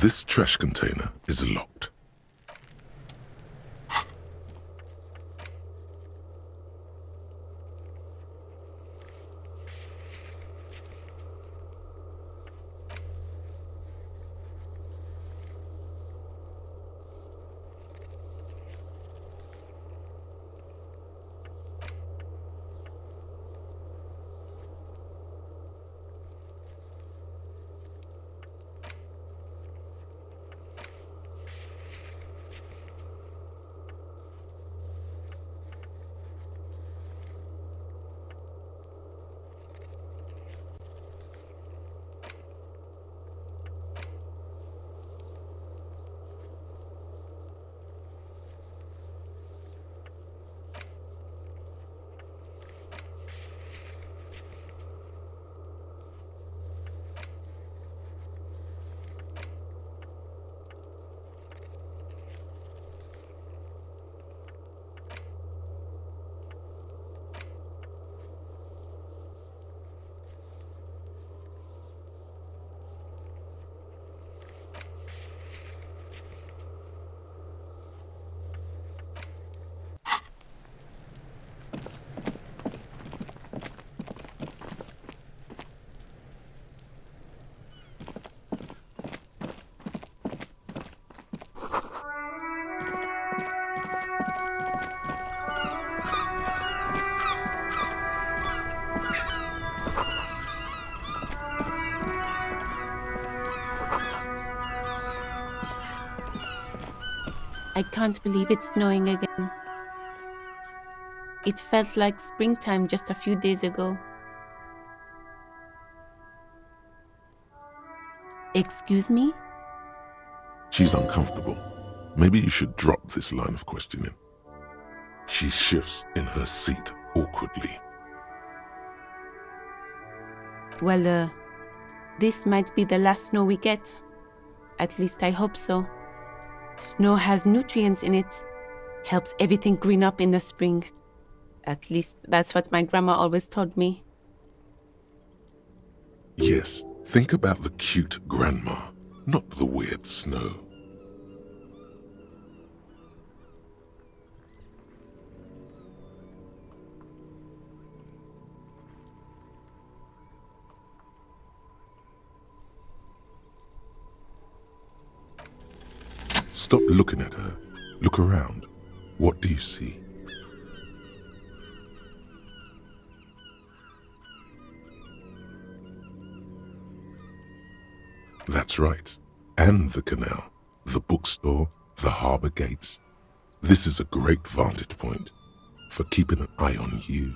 This trash container is locked. I can't believe it's snowing again. It felt like springtime just a few days ago. Excuse me? She's uncomfortable. Maybe you should drop this line of questioning. She shifts in her seat awkwardly. Well, this might be the last snow we get. At least I hope so. Snow has nutrients in it. Helps everything green up in the spring. At least that's what my grandma always told me. Yes, think about the cute grandma, not the weird snow. Stop looking at her. Look around. What do you see? That's right. And the canal, the bookstore, the harbor gates. This is a great vantage point for keeping an eye on you.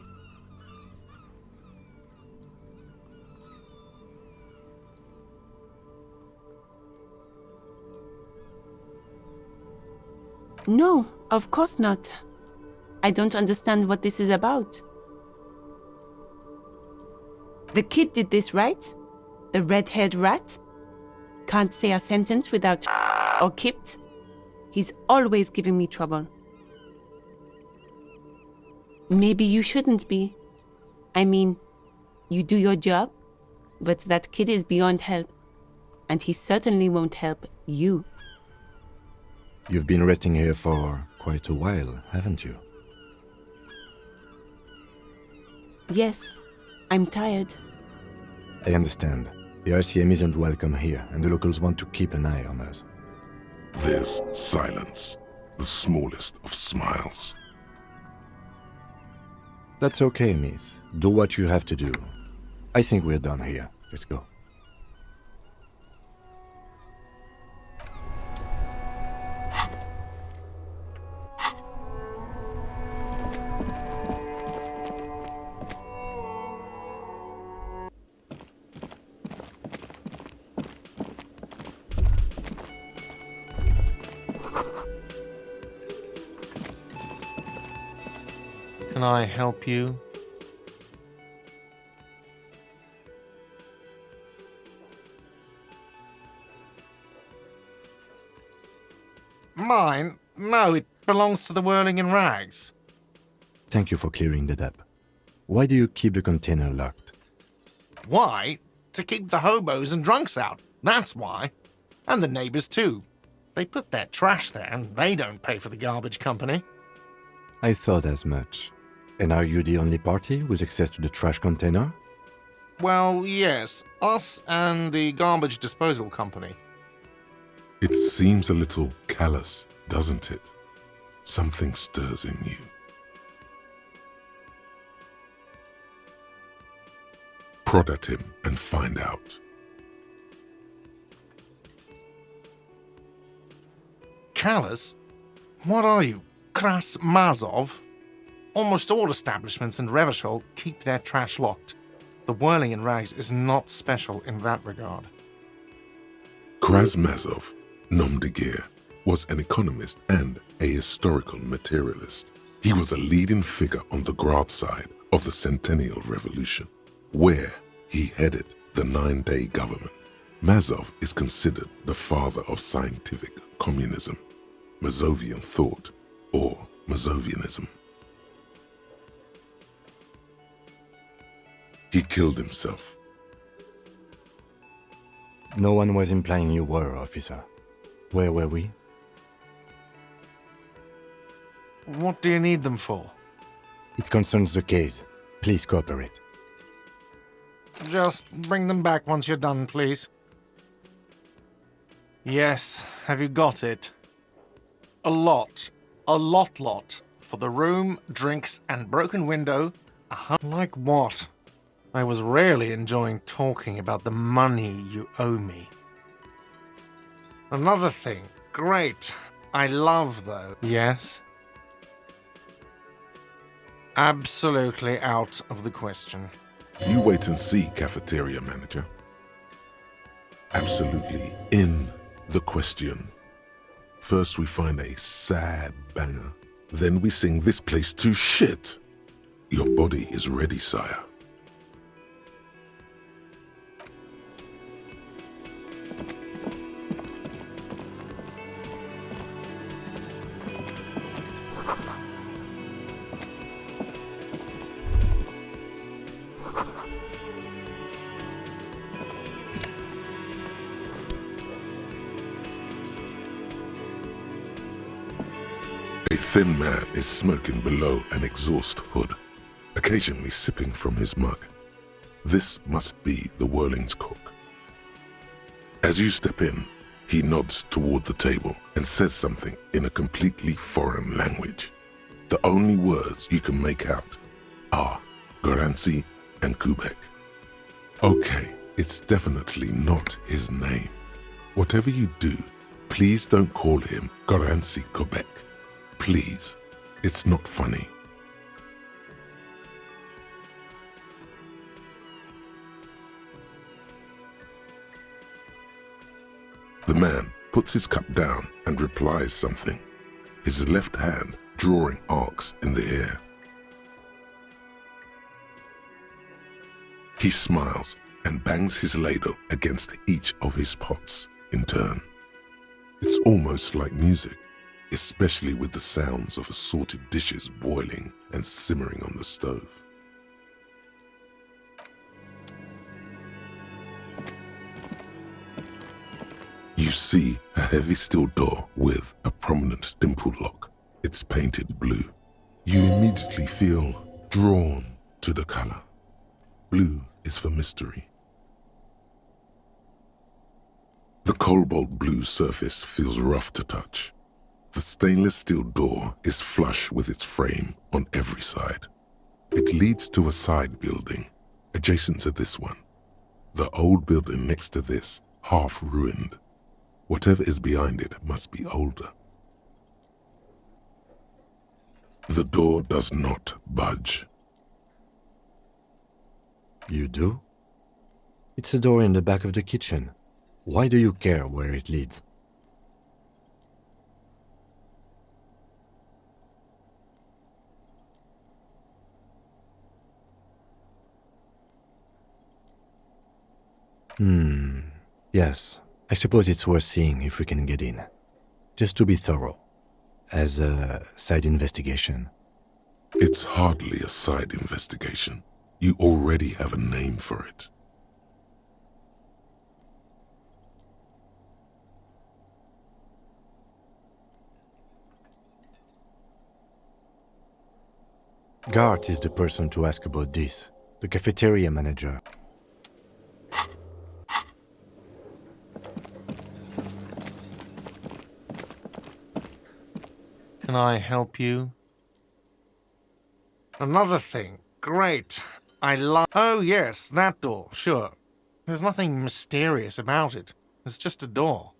No, of course not. I don't understand what this is about. The kid did this, right? The red-haired rat? Can't say a sentence without or kipped. He's always giving me trouble. Maybe you shouldn't be. I mean, you do your job, but that kid is beyond help. And he certainly won't help you. You've been resting here for quite a while, haven't you? Yes, I'm tired. I understand. The RCM isn't welcome here, and the locals want to keep an eye on us. There's silence, the smallest of smiles. That's okay, miss. Do what you have to do. I think we're done here. Let's go. Can I help you? Mine? No, it belongs to the Whirling in Rags. Thank you for clearing that up. Why do you keep the container locked? Why? To keep the hobos and drunks out. That's why. And the neighbors too. They put their trash there and they don't pay for the garbage company. I thought as much. And are you the only party with access to the trash container? Well, yes. Us and the garbage disposal company. It seems a little callous, doesn't it? Something stirs in you. Prod at him and find out. Callous? What are you, Kras Mazov? Almost all establishments in Revachol keep their trash locked. The whirling in rags is not special in that regard. Krasmazov, nom de guerre, was an economist and a historical materialist. He was a leading figure on the Grad side of the Centennial Revolution, where he headed the 9-day government. Mazov is considered the father of scientific communism, Mazovian thought, or Mazovianism. He killed himself. No one was implying you were, officer. Where were we? What do you need them for? It concerns the case. Please cooperate. Just bring them back once you're done, please. Yes, have you got it? A lot. A lot. For the room, drinks, and broken window. Like what? I was really enjoying talking about the money you owe me. Another thing. Great. I love, though. Yes? Absolutely out of the question. You wait and see, cafeteria manager. Absolutely in the question. First we find a sad banger. Then we sing this place to shit. Your body is ready, sire. A thin man is smoking below an exhaust hood, occasionally sipping from his mug. This must be the Whirling's cook. As you step in, he nods toward the table and says something in a completely foreign language. The only words you can make out are Goranci and Kubek. Okay, it's definitely not his name. Whatever you do, please don't call him Goranci Kubek. Please, it's not funny. The man puts his cup down and replies something, his left hand drawing arcs in the air. He smiles and bangs his ladle against each of his pots in turn. It's almost like music, especially with the sounds of assorted dishes boiling and simmering on the stove. You see a heavy steel door with a prominent dimple lock. It's painted blue. You immediately feel drawn to the color. Blue is for mystery. The cobalt blue surface feels rough to touch. The stainless steel door is flush with its frame on every side. It leads to a side building, adjacent to this one. The old building next to this, half ruined. Whatever is behind it must be older. The door does not budge. You do? It's a door in the back of the kitchen. Why do you care where it leads? Yes. I suppose it's worth seeing if we can get in. Just to be thorough. As a side investigation. It's hardly a side investigation. You already have a name for it. Gart is the person to ask about this, the cafeteria manager. Can I help you? Another thing. Great. Oh, yes, that door, sure. There's nothing mysterious about it. It's just a door.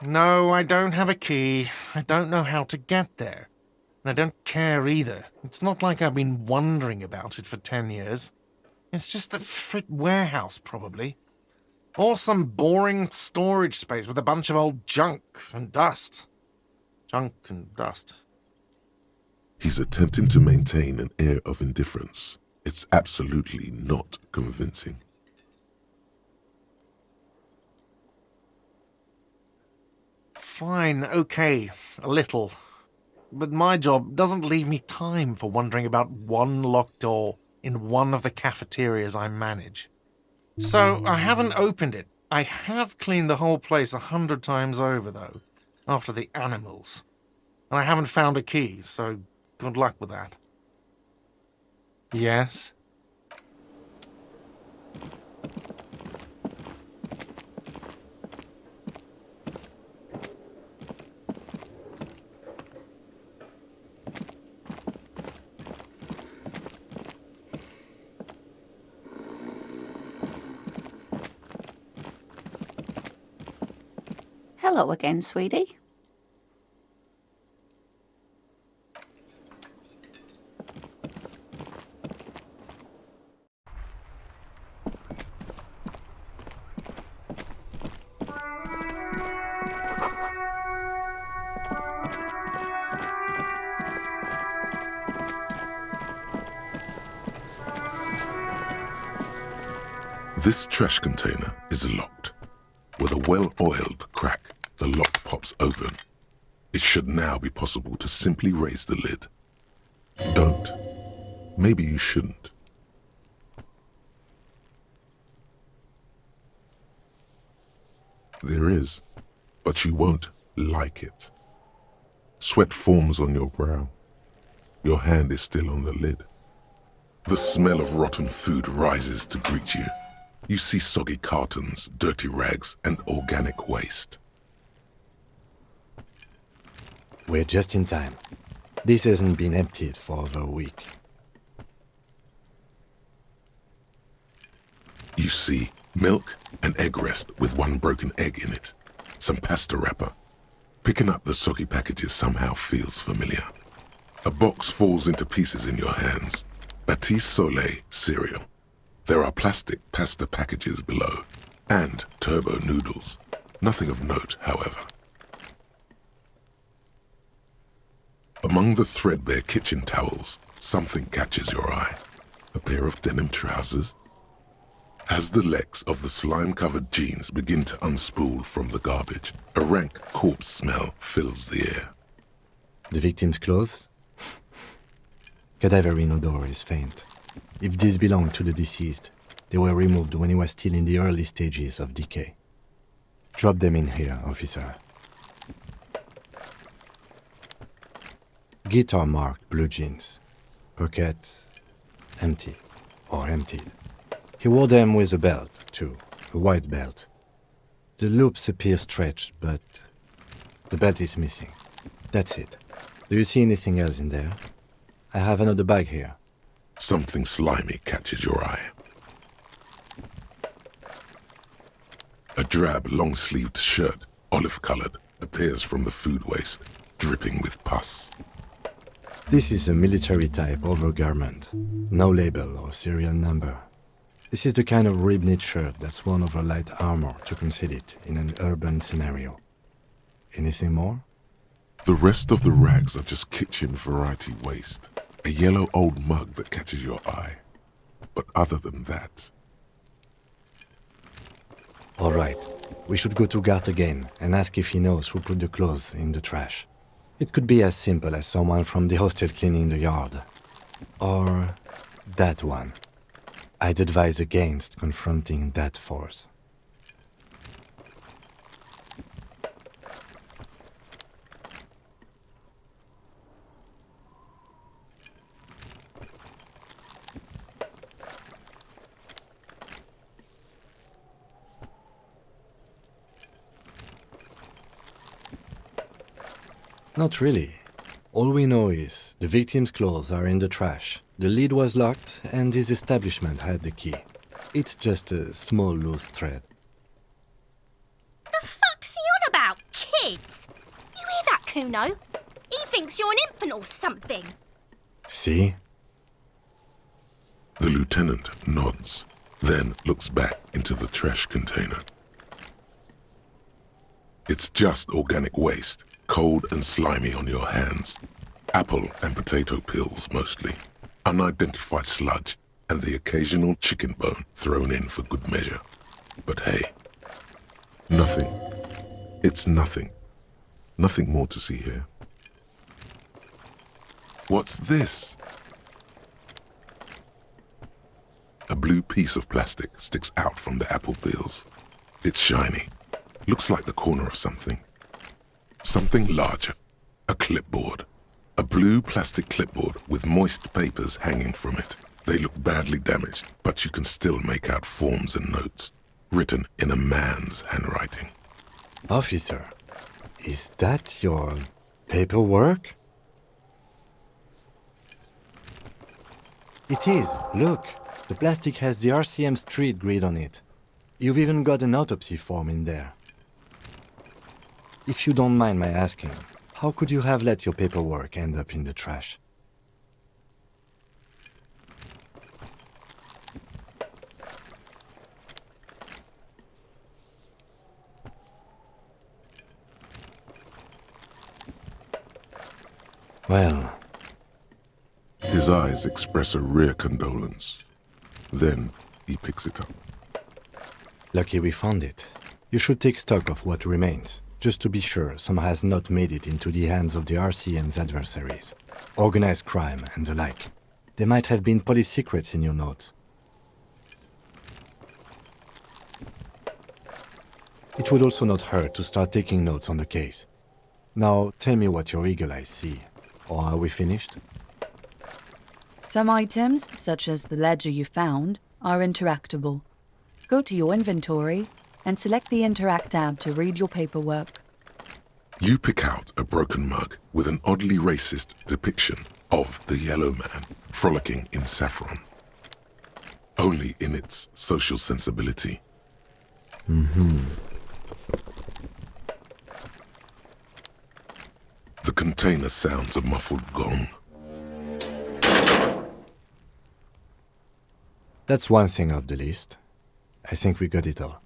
No, I don't have a key. I don't know how to get there. And I don't care either. It's not like I've been wondering about it for 10 years. It's just a frit warehouse, probably. Or some boring storage space with a bunch of old junk and dust. Junk and dust. He's attempting to maintain an air of indifference. It's absolutely not convincing. Fine, okay, a little. But my job doesn't leave me time for wondering about one locked door in one of the cafeterias I manage. So I haven't opened it. I have cleaned the whole place 100 times over, though, after the animals. And I haven't found a key, so good luck with that. Yes? Hello again, sweetie. This trash container is locked. With a well-oiled crack, the lock pops open. It should now be possible to simply raise the lid. Don't. Maybe you shouldn't. There is, but you won't like it. Sweat forms on your brow. Your hand is still on the lid. The smell of rotten food rises to greet you. You see soggy cartons, dirty rags, and organic waste. We're just in time. This hasn't been emptied for over a week. You see milk and egg rest with one broken egg in it. Some pasta wrapper. Picking up the soggy packages somehow feels familiar. A box falls into pieces in your hands. Batiste Soleil cereal. There are plastic pasta packages below, and turbo noodles. Nothing of note, however. Among the threadbare kitchen towels, something catches your eye. A pair of denim trousers. As the legs of the slime-covered jeans begin to unspool from the garbage, a rank corpse smell fills the air. The victim's clothes? Cadaverine odor is faint. If these belong to the deceased, they were removed when he was still in the early stages of decay. Drop them in here, officer. Guitar-marked blue jeans. Pockets empty or emptied. He wore them with a belt, too, a white belt. The loops appear stretched, but the belt is missing. That's it. Do you see anything else in there? I have another bag here. Something slimy catches your eye. A drab, long-sleeved shirt, olive-colored, appears from the food waste, dripping with pus. This is a military-type overgarment. No label or serial number. This is the kind of rib-knit shirt that's worn over light armor to conceal it in an urban scenario. Anything more? The rest of the rags are just kitchen variety waste. A yellow old mug that catches your eye. But other than that... All right. We should go to Gart again and ask if he knows who put the clothes in the trash. It could be as simple as someone from the hostel cleaning the yard. Or that one. I'd advise against confronting that force. Not really. All we know is the victim's clothes are in the trash, the lid was locked, and his establishment had the key. It's just a small loose thread. The fuck's he on about? Kids? You hear that, Kuno? He thinks you're an infant or something. See? The lieutenant nods, then looks back into the trash container. It's just organic waste, cold and slimy on your hands. Apple and potato peels, mostly. Unidentified sludge, and the occasional chicken bone thrown in for good measure. But hey, nothing. It's nothing. Nothing more to see here. What's this? A blue piece of plastic sticks out from the apple peels. It's shiny. Looks like the corner of something. Something larger. A clipboard. A blue plastic clipboard with moist papers hanging from it. They look badly damaged, but you can still make out forms and notes, written in a man's handwriting. Officer, is that your paperwork? It is. Look, the plastic has the RCM street grid on it. You've even got an autopsy form in there. If you don't mind my asking, how could you have let your paperwork end up in the trash? Well, His eyes express a rare condolence. Then he picks it up. lucky we found it. You should take stock of what remains, just to be sure some has not made it into the hands of the RCM's adversaries. Organized crime and the like. There might have been police secrets in your notes. It would also not hurt to start taking notes on the case. Now, tell me what your eagle eyes see. Or are we finished? Some items, such as the ledger you found, are interactable. Go to your inventory and select the Interact tab to read your paperwork. You pick out a broken mug with an oddly racist depiction of the yellow man frolicking in saffron. Only in its social sensibility. The container sounds a muffled gong. That's one thing off the list. I think we got it all.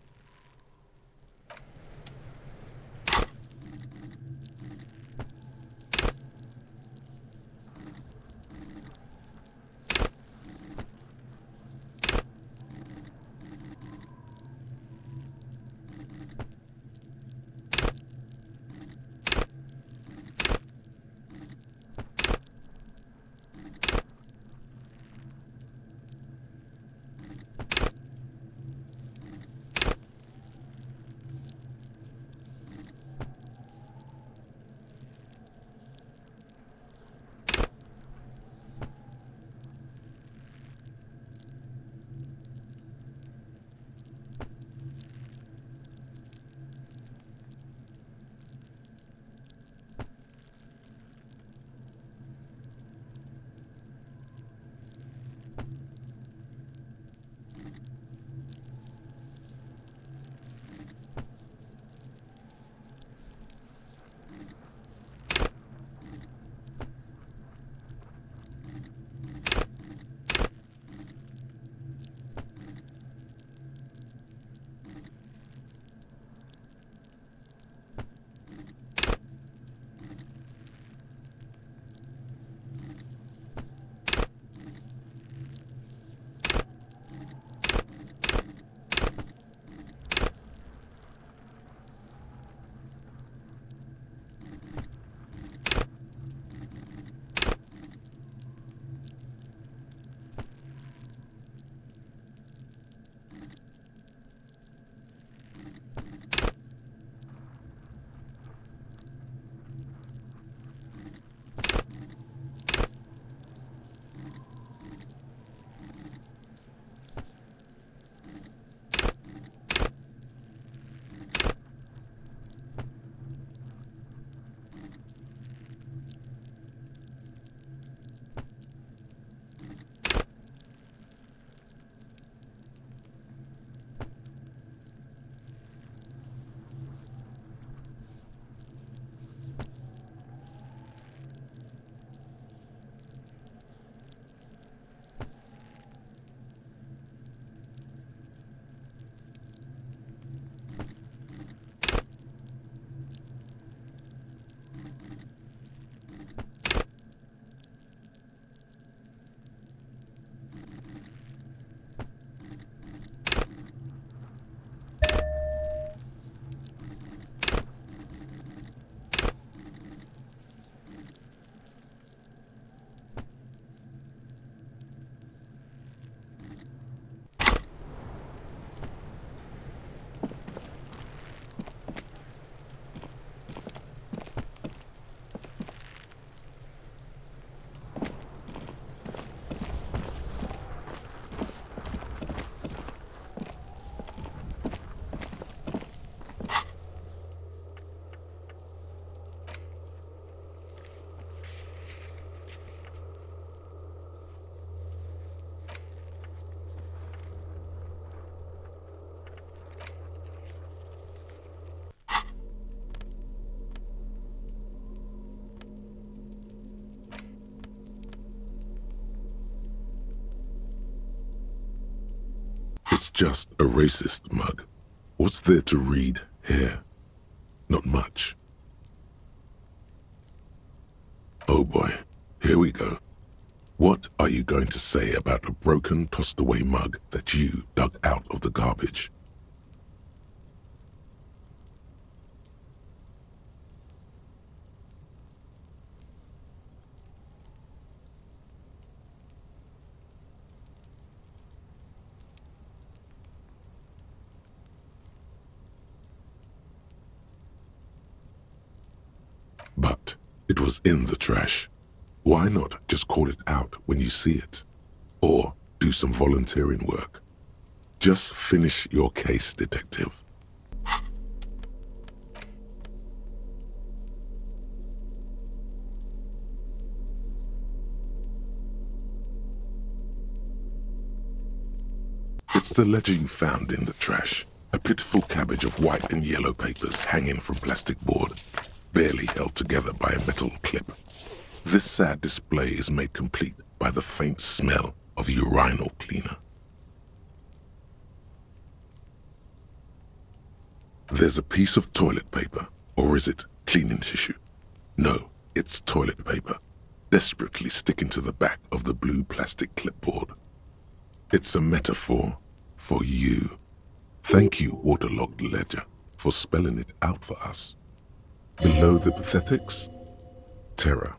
just a racist mug. What's there to read here? Not much. Oh boy, here we go. What are you going to say about a broken, tossed-away mug that you dug out of the garbage? But it was in the trash. Why not just call it out when you see it? Or do some volunteering work? Just finish your case, detective. It's the ledger you found in the trash. A pitiful cabbage of white and yellow papers hanging from plastic board, barely held together by a metal clip. This sad display is made complete by the faint smell of urinal cleaner. There's a piece of toilet paper, or is it cleaning tissue? No, it's toilet paper, desperately sticking to the back of the blue plastic clipboard. It's a metaphor for you. Thank you, waterlogged ledger, for spelling it out for us. Below the pathetics, terror.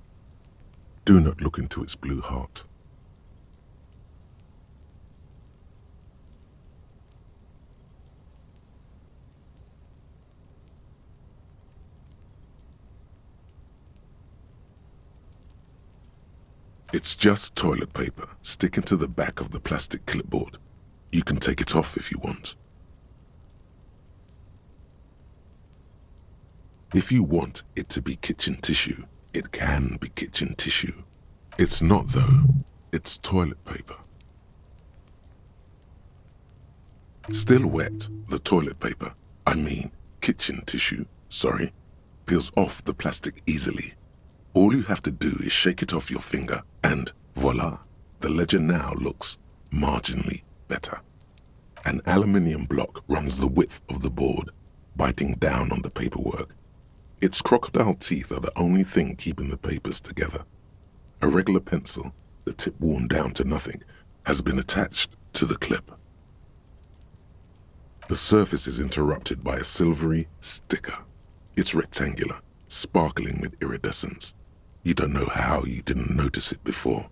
Do not look into its blue heart. It's just toilet paper sticking to the back of the plastic clipboard. You can take it off if you want. If you want it to be kitchen tissue, it can be kitchen tissue. It's not though. It's toilet paper. Still wet, the toilet paper, kitchen tissue, peels off the plastic easily. All you have to do is shake it off your finger and voila, the ledger now looks marginally better. An aluminium block runs the width of the board, biting down on the paperwork. Its crocodile teeth are the only thing keeping the papers together. A regular pencil, the tip worn down to nothing, has been attached to the clip. The surface is interrupted by a silvery sticker. It's rectangular, sparkling with iridescence. You don't know how you didn't notice it before.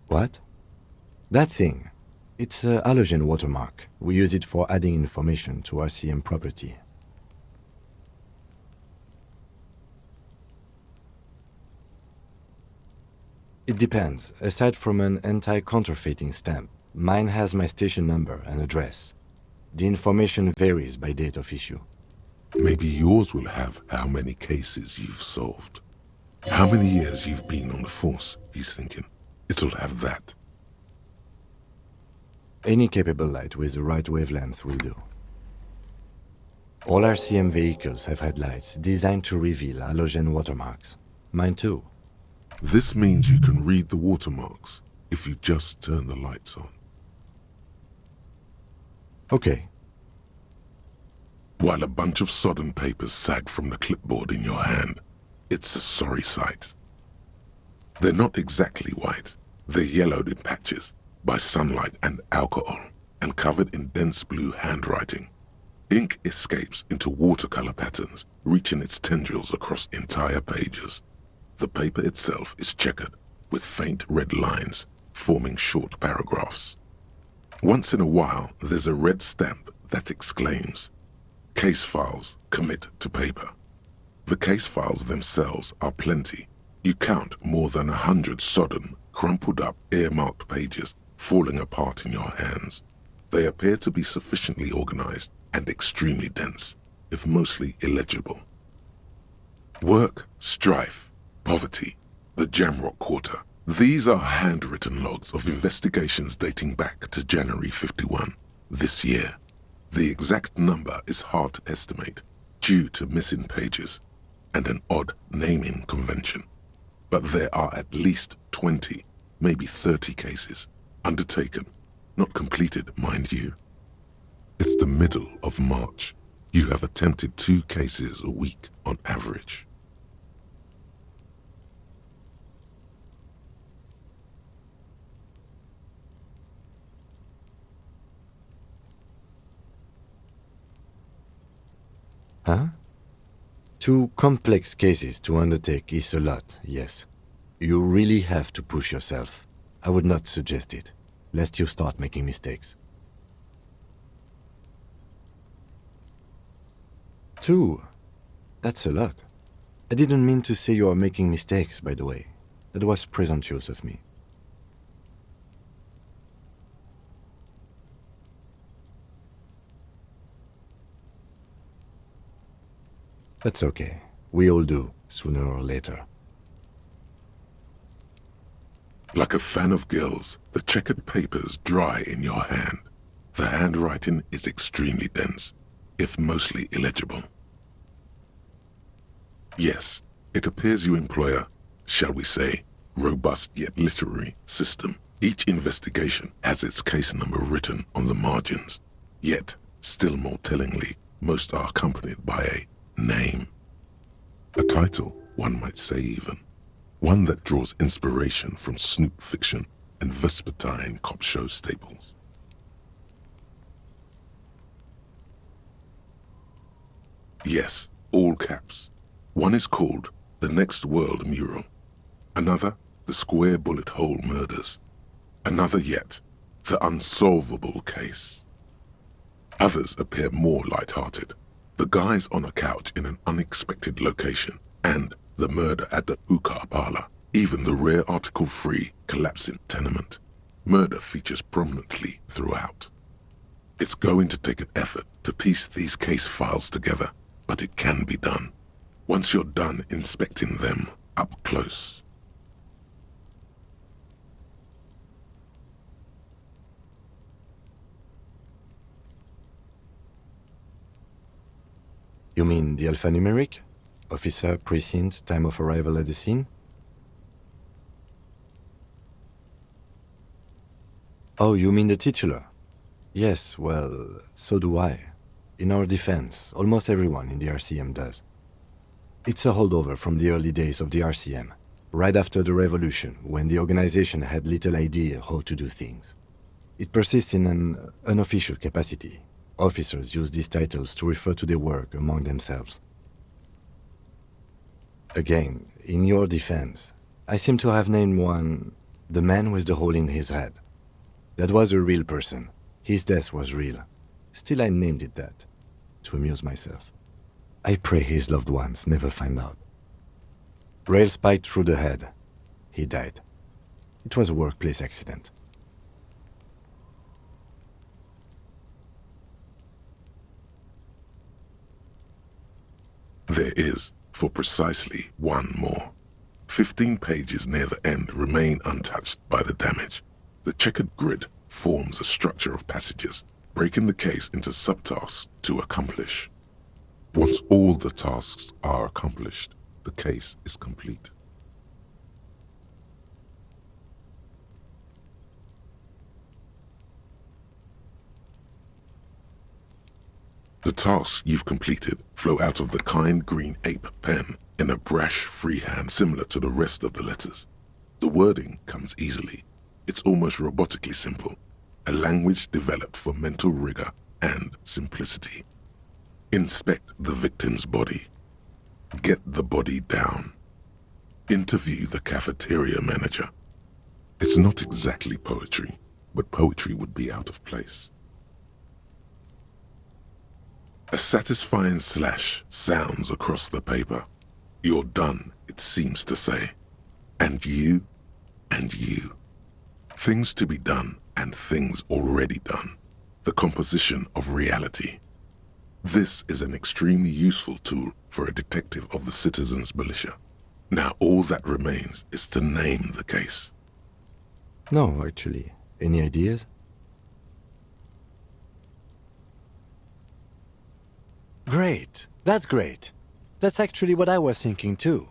What? That thing. It's a halogen watermark. We use it for adding information to RCM property. It depends. Aside from an anti-counterfeiting stamp, mine has my station number and address. The information varies by date of issue. Maybe yours will have how many cases you've solved. How many years you've been on the force, he's thinking. It'll have that. Any capable light with the right wavelength will do. All RCM vehicles have headlights designed to reveal halogen watermarks. Mine too. This means you can read the watermarks if you just turn the lights on. Okay. While a bunch of sodden papers sag from the clipboard in your hand, it's a sorry sight. They're not exactly white. They're yellowed in patches by sunlight and alcohol and covered in dense blue handwriting. Ink escapes into watercolor patterns, reaching its tendrils across entire pages. The paper itself is checkered with faint red lines, forming short paragraphs. Once in a while, there's a red stamp that exclaims, "Case files commit to paper." The case files themselves are plenty. You count more than 100 sodden, crumpled up, earmarked pages falling apart in your hands. They appear to be sufficiently organized and extremely dense, if mostly illegible. Work, strife, poverty, the Jamrock Quarter. These are handwritten logs of investigations dating back to January 51, this year. The exact number is hard to estimate due to missing pages and an odd naming convention. But there are at least 20, maybe 30 cases undertaken, Not completed, mind you. It's the middle of March. You have attempted 2 cases a week on average. Huh? 2 complex cases to undertake is a lot, yes. You really have to push yourself. I would not suggest it, lest you start making mistakes. 2? That's a lot. I didn't mean to say you are making mistakes, by the way. That was presumptuous of me. That's okay. We all do, sooner or later. Like a fan of gills, the checkered papers dry in your hand. The handwriting is extremely dense, if mostly illegible. Yes, it appears you employ a, shall we say, robust yet literary system. Each investigation has its case number written on the margins. Yet, still more tellingly, most are accompanied by a name. A title, one might say even. One that draws inspiration from snoop fiction and vespertine cop show staples. Yes, all caps. One is called The Next World Mural. Another, The Square Bullet Hole Murders. Another yet, The Unsolvable Case. Others appear more light-hearted. The guys on a couch in an unexpected location, and the murder at the hookah parlor, even the rare article-free collapsing tenement. Murder features prominently throughout. It's going to take an effort to piece these case files together, but it can be done. Once you're done inspecting them up close. You mean the alphanumeric? Officer, precinct, time of arrival at the scene? Oh, you mean the titular? Yes, well, so do I. In our defense, almost everyone in the RCM does. It's a holdover from the early days of the RCM, right after the revolution, when the organization had little idea how to do things. It persists in an unofficial capacity. Officers use these titles to refer to their work among themselves. Again, in your defense, I seem to have named one the man with the hole in his head. That was a real person. His death was real. Still, I named it that, to amuse myself. I pray his loved ones never find out. Rail spiked through the head. He died. It was a workplace accident. There is, for precisely one more. 15 pages near the end remain untouched by the damage. The checkered grid forms a structure of passages, breaking the case into subtasks to accomplish. Once all the tasks are accomplished, the case is complete. The tasks you've completed flow out of the kind green ape pen in a brash freehand similar to the rest of the letters. The wording comes easily. It's almost robotically simple, a language developed for mental rigor and simplicity. Inspect the victim's body. Get the body down. Interview the cafeteria manager. It's not exactly poetry, but poetry would be out of place. A satisfying slash sounds across the paper. You're done, it seems to say. And you, and you. Things to be done and things already done. The composition of reality. This is an extremely useful tool for a detective of the citizens' militia. Now all that remains is to name the case. No, actually. Any ideas? Great. That's great. That's actually what I was thinking too.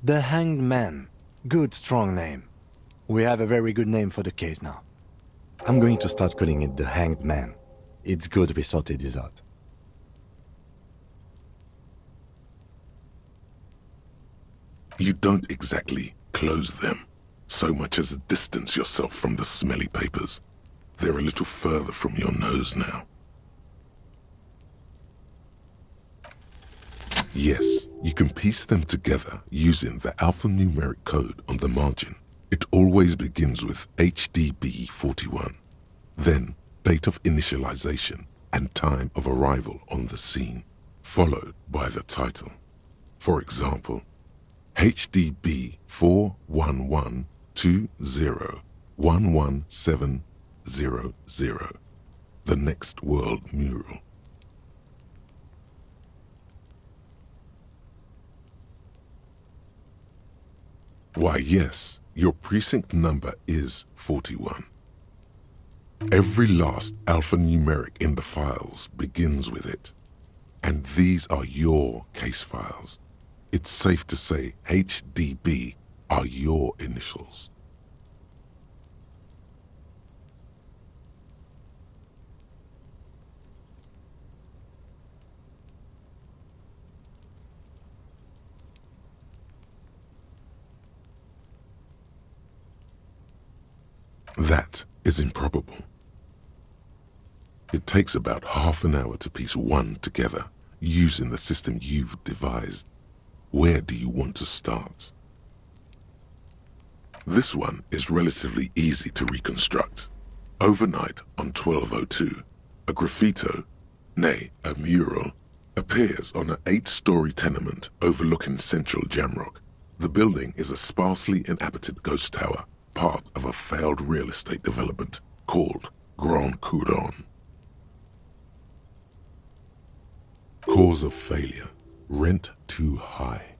The Hanged Man. Good, strong name. We have a very good name for the case now. I'm going to start calling it the Hanged Man. It's good we sorted this out. You don't exactly close them, so much as distance yourself from the smelly papers. They're a little further from your nose now. Yes, you can piece them together using the alphanumeric code on the margin. It always begins with HDB41, then date of initialization and time of arrival on the scene, followed by the title. For example, HDB 41120111700, the Next World Mural. Why, yes, your precinct number is 41. Every last alphanumeric in the files begins with it, and these are your case files. It's safe to say HDB are your initials. That is improbable. It takes about half an hour to piece one together using the system you've devised. Where do you want to start? This one is relatively easy to reconstruct. Overnight on 1202, a graffito, nay, a mural, appears on an 8-story tenement overlooking central Jamrock. The building is a sparsely inhabited ghost tower, part of a failed real estate development called Grand Couronne. Cause of failure: rent too high.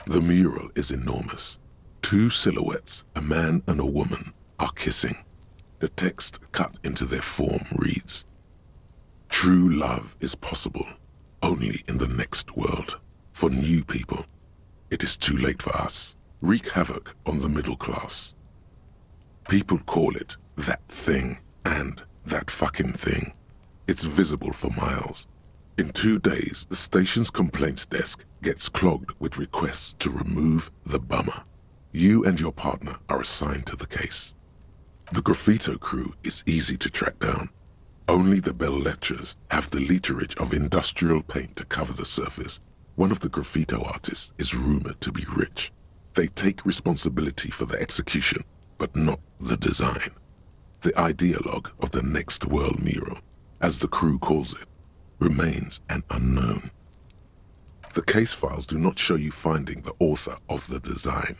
The mural is enormous. 2 silhouettes, a man and a woman, are kissing. The text cut into their form reads, "True love is possible only in the next world. For new people, it is too late for us. Wreak havoc on the middle class." People call it that thing and that fucking thing. It's visible for miles. In 2 days, the station's complaints desk gets clogged with requests to remove the bummer. You and your partner are assigned to the case. The graffito crew is easy to track down. Only the bell lectures have the literage of industrial paint to cover the surface. One of the graffito artists is rumored to be rich. They take responsibility for the execution, but not the design. The ideologue of the Next World mural, as the crew calls it, remains an unknown. The case files do not show you finding the author of the design.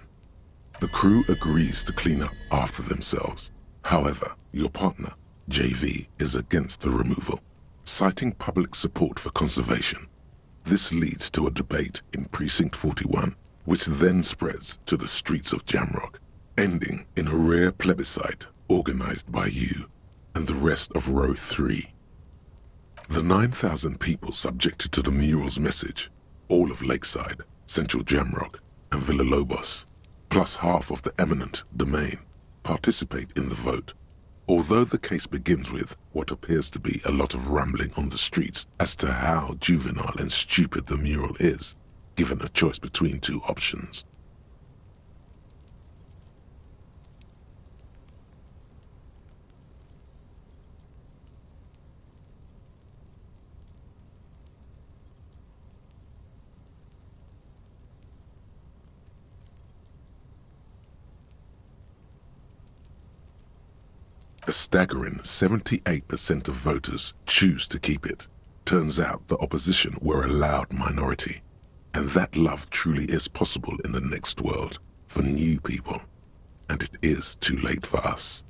The crew agrees to clean up after themselves. However, your partner, JV, is against the removal, citing public support for conservation. This leads to a debate in Precinct 41, which then spreads to the streets of Jamrock, ending in a rare plebiscite organized by you and the rest of Row 3. The 9,000 people subjected to the mural's message, all of Lakeside, Central Jamrock, and Villalobos, plus half of the eminent domain, participate in the vote. Although the case begins with what appears to be a lot of rambling on the streets as to how juvenile and stupid the mural is, given a choice between 2 options. A staggering 78% of voters choose to keep it. Turns out the opposition were a loud minority. And that love truly is possible in the next world for new people. And it is too late for us.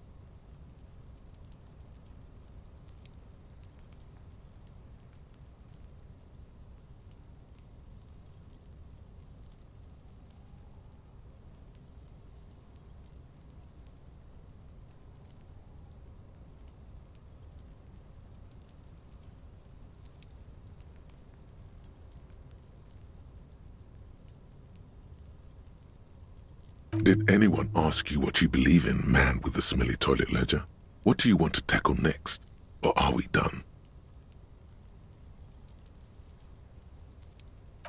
Did anyone ask you what you believe in, man with the smelly toilet ledger? What do you want to tackle next? Or are we done?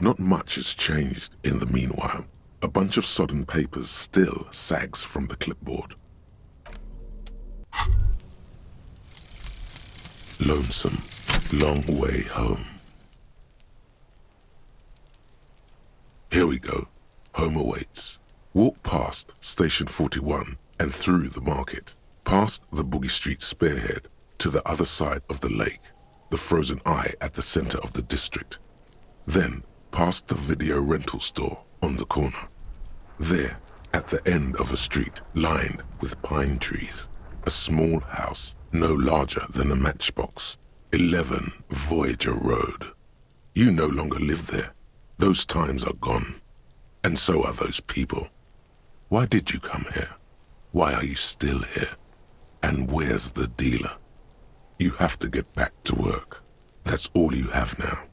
Not much has changed in the meanwhile. A bunch of sodden papers still sags from the clipboard. Lonesome, long way home. Here we go. Home awaits. Walk past Station 41 and through the market, past the Boogie Street spearhead to the other side of the lake, the frozen eye at the center of the district. Then past the video rental store on the corner. There, at the end of a street lined with pine trees, a small house no larger than a matchbox. 11 Voyager Road. You no longer live there. Those times are gone. And so are those people. Why did you come here? Why are you still here? And where's the dealer? You have to get back to work. That's all you have now.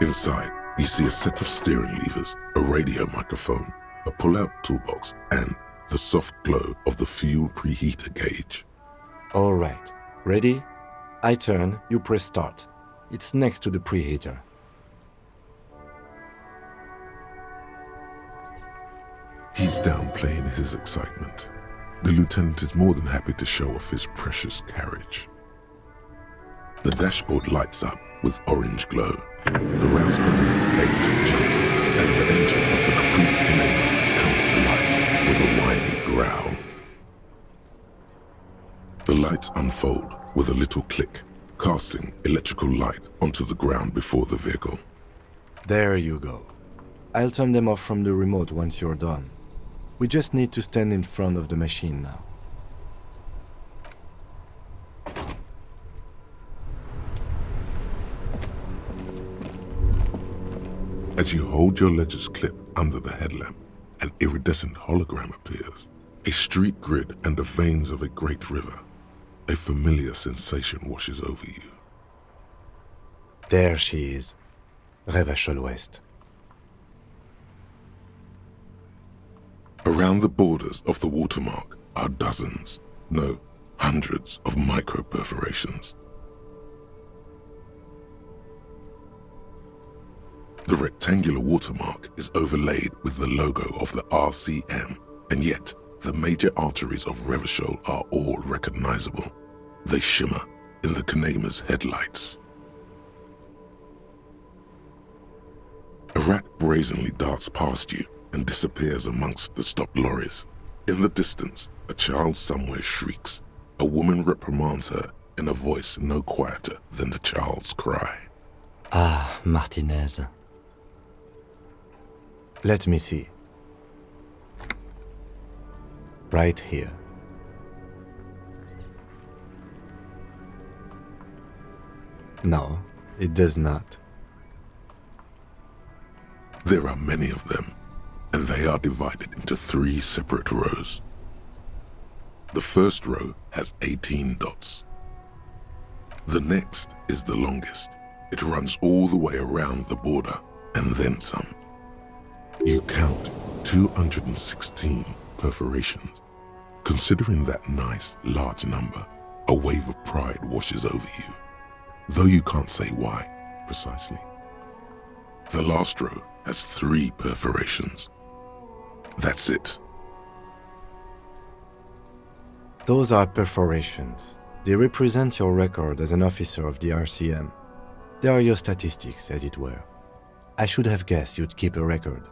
Inside, you see a set of steering levers, a radio microphone, a pull-out toolbox, and the soft glow of the fuel preheater gauge. All right. Ready? I turn, you press start. It's next to the preheater. He's downplaying his excitement. The lieutenant is more than happy to show off his precious carriage. The dashboard lights up with orange glow. The rounds per minute gauge jumps, and the engine of the Caprice Canadian comes to life with a whiny growl. The lights unfold with a little click, casting electrical light onto the ground before the vehicle. There you go. I'll turn them off from the remote once you're done. We just need to stand in front of the machine now. As you hold your ledger's clip under the headlamp, an iridescent hologram appears. A street grid and the veins of a great river. A familiar sensation washes over you. There she is. Revèche l'Ouest. Around the borders of the watermark are dozens, no, hundreds of micro-perforations. The rectangular watermark is overlaid with the logo of the RCM, and yet the major arteries of Revachol are all recognizable. They shimmer in the Kanema's headlights. A rat brazenly darts past you and disappears amongst the stopped lorries. In the distance, a child somewhere shrieks. A woman reprimands her in a voice no quieter than the child's cry. Ah, Martinez. Let me see. Right here. No, it does not. There are many of them, and they are divided into 3 separate rows. The first row has 18 dots. The next is the longest. It runs all the way around the border, and then some. You count 216 perforations. Considering that nice, large number, a wave of pride washes over you. Though you can't say why, precisely. The last row has 3 perforations. That's it. Those are perforations. They represent your record as an officer of the RCM. They are your statistics, as it were. I should have guessed you'd keep a record.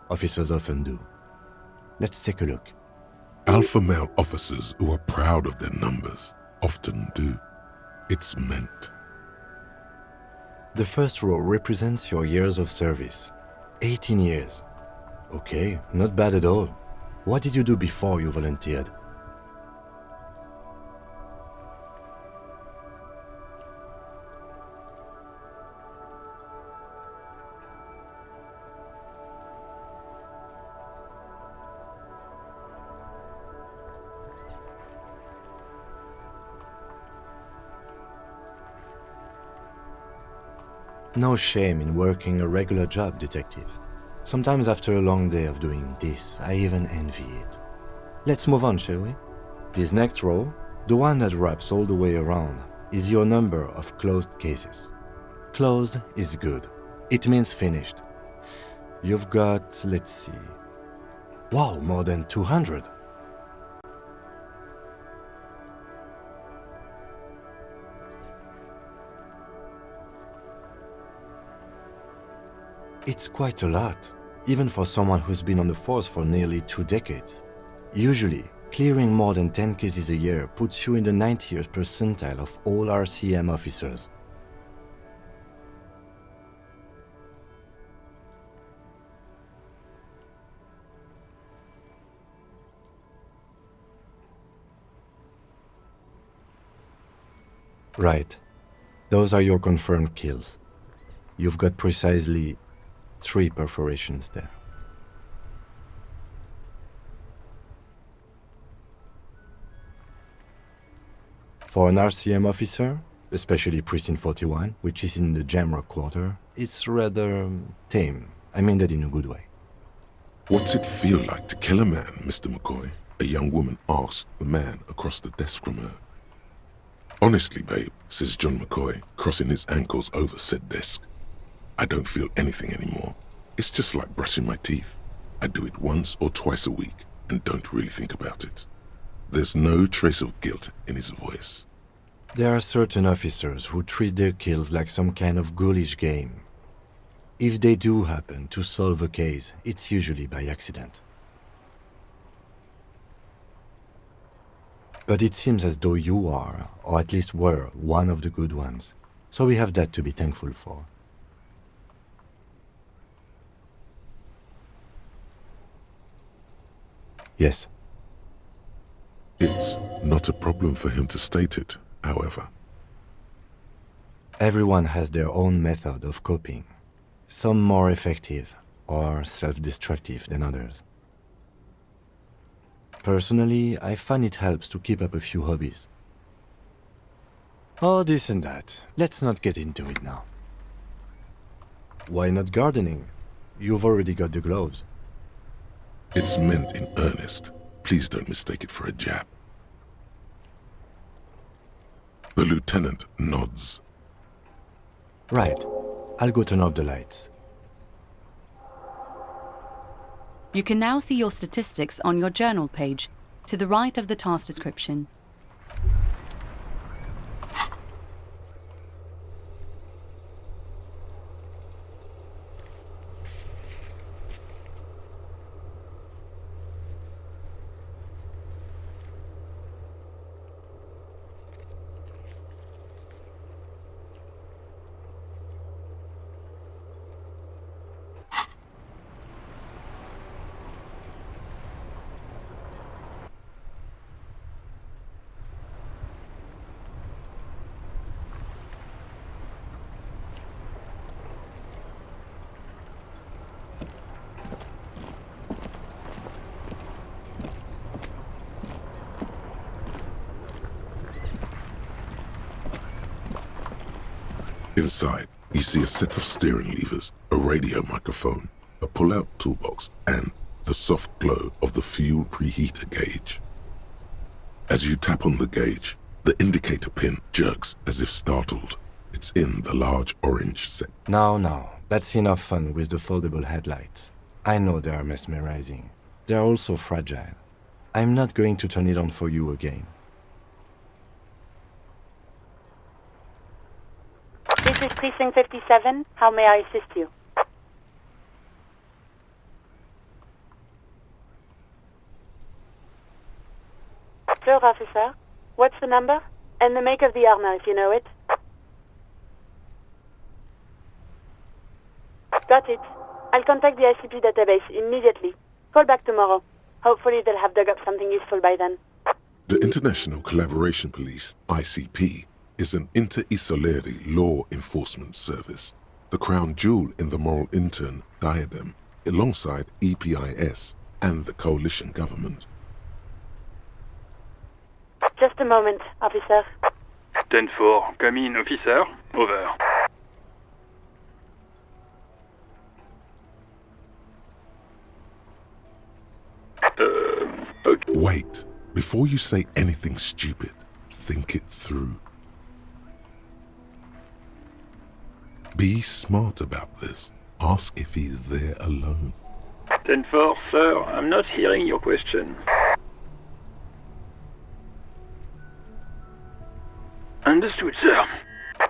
Officers often do. Let's take a look. Alpha male officers who are proud of their numbers often do. It's meant. The first row represents your years of service. 18 years. Okay, not bad at all. What did you do before you volunteered? No shame in working a regular job, detective. Sometimes after a long day of doing this, I even envy it. Let's move on, shall we? This next row, the one that wraps all the way around, is your number of closed cases. Closed is good. It means finished. You've got, let's see... Wow, more than 200! It's quite a lot, even for someone who's been on the force for nearly 2 decades. Usually, clearing more than 10 cases a year puts you in the 90th percentile of all RCM officers. Right. Those are your confirmed kills. You've got precisely 3 perforations there. For an RCM officer, especially Precinct 41, which is in the Jamrock Quarter, it's rather tame. I mean that in a good way. What's it feel like to kill a man, Mr. McCoy? A young woman asked the man across the desk from her. Honestly, babe, says John McCoy, crossing his ankles over said desk. I don't feel anything anymore. It's just like brushing my teeth. I do it once or twice a week and don't really think about it. There's no trace of guilt in his voice. There are certain officers who treat their kills like some kind of ghoulish game. If they do happen to solve a case, it's usually by accident. But it seems as though you are, or at least were, one of the good ones. So we have that to be thankful for. Yes. It's not a problem for him to state it, however. Everyone has their own method of coping, some more effective or self-destructive than others. Personally, I find it helps to keep up a few hobbies. Oh, this and that. Let's not get into it now. Why not gardening? You've already got the gloves. It's meant in earnest. Please don't mistake it for a jab. The lieutenant nods. Right. I'll go turn off the lights. You can now see your statistics on your journal page, to the right of the task description. Inside, you see a set of steering levers, a radio microphone, a pull-out toolbox, and the soft glow of the fuel preheater gauge. As you tap on the gauge, the indicator pin jerks as if startled. It's in the large orange set. Now, that's enough fun with the foldable headlights. I know they are mesmerizing. They're also fragile. I'm not going to turn it on for you again. This is Precinct 57. How may I assist you? Sure, officer. What's the number? And the make of the armor, if you know it. Got it. I'll contact the ICP database immediately. Call back tomorrow. Hopefully they'll have dug up something useful by then. The International Collaboration Police, ICP, is an inter-Isolari law enforcement service, the crown jewel in the moral intern diadem, alongside EPIS and the coalition government. Just a moment, officer. 10-4, come in, officer. Over. Okay. Wait. Before you say anything stupid, think it through. Be smart about this. Ask if he's there alone. 10-4, sir, I'm not hearing your question. Understood, sir.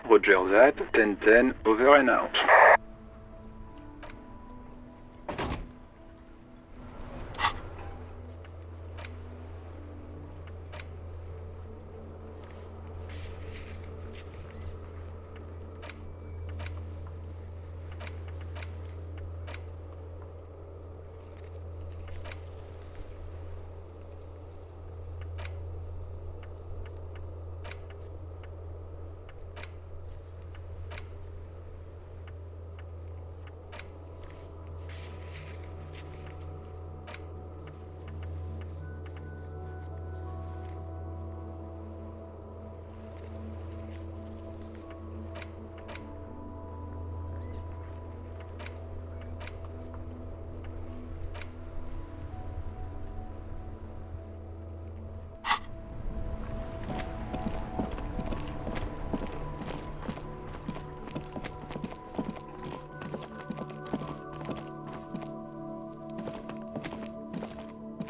Roger that, 10-10, over and out.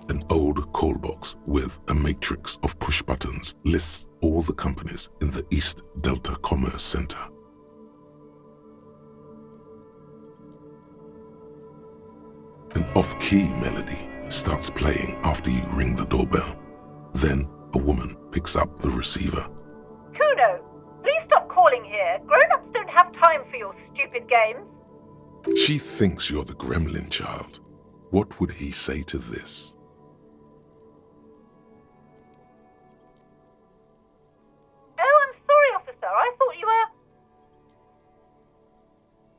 An old call box with a matrix of push buttons lists all the companies in the East Delta Commerce Center. An off-key melody starts playing after you ring the doorbell. Then a woman picks up the receiver. Kuno, please stop calling here. Grown-ups don't have time for your stupid games. She thinks you're the gremlin child. What would he say to this? Oh, I'm sorry, officer. I thought you were...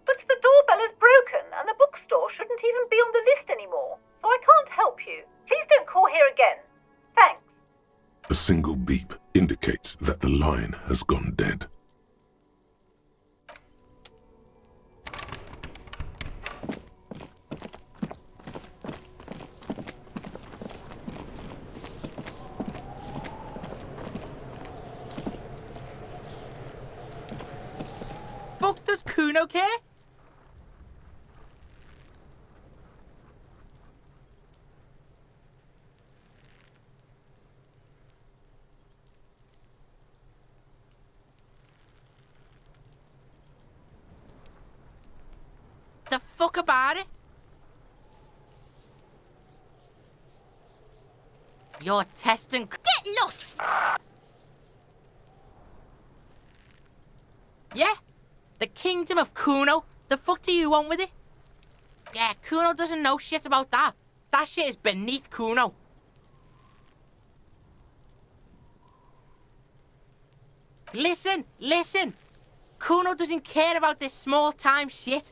But the doorbell is broken, and the bookstore shouldn't even be on the list anymore, so I can't help you. Please don't call here again. Thanks. A single beep indicates that the line has gone dead. Fuck does Kuno care? The fuck about it? You're testing... Get lost, Yeah? The kingdom of Kuno? The fuck do you want with it? Yeah, Kuno doesn't know shit about that. That shit is beneath Kuno. Listen! Kuno doesn't care about this small-time shit.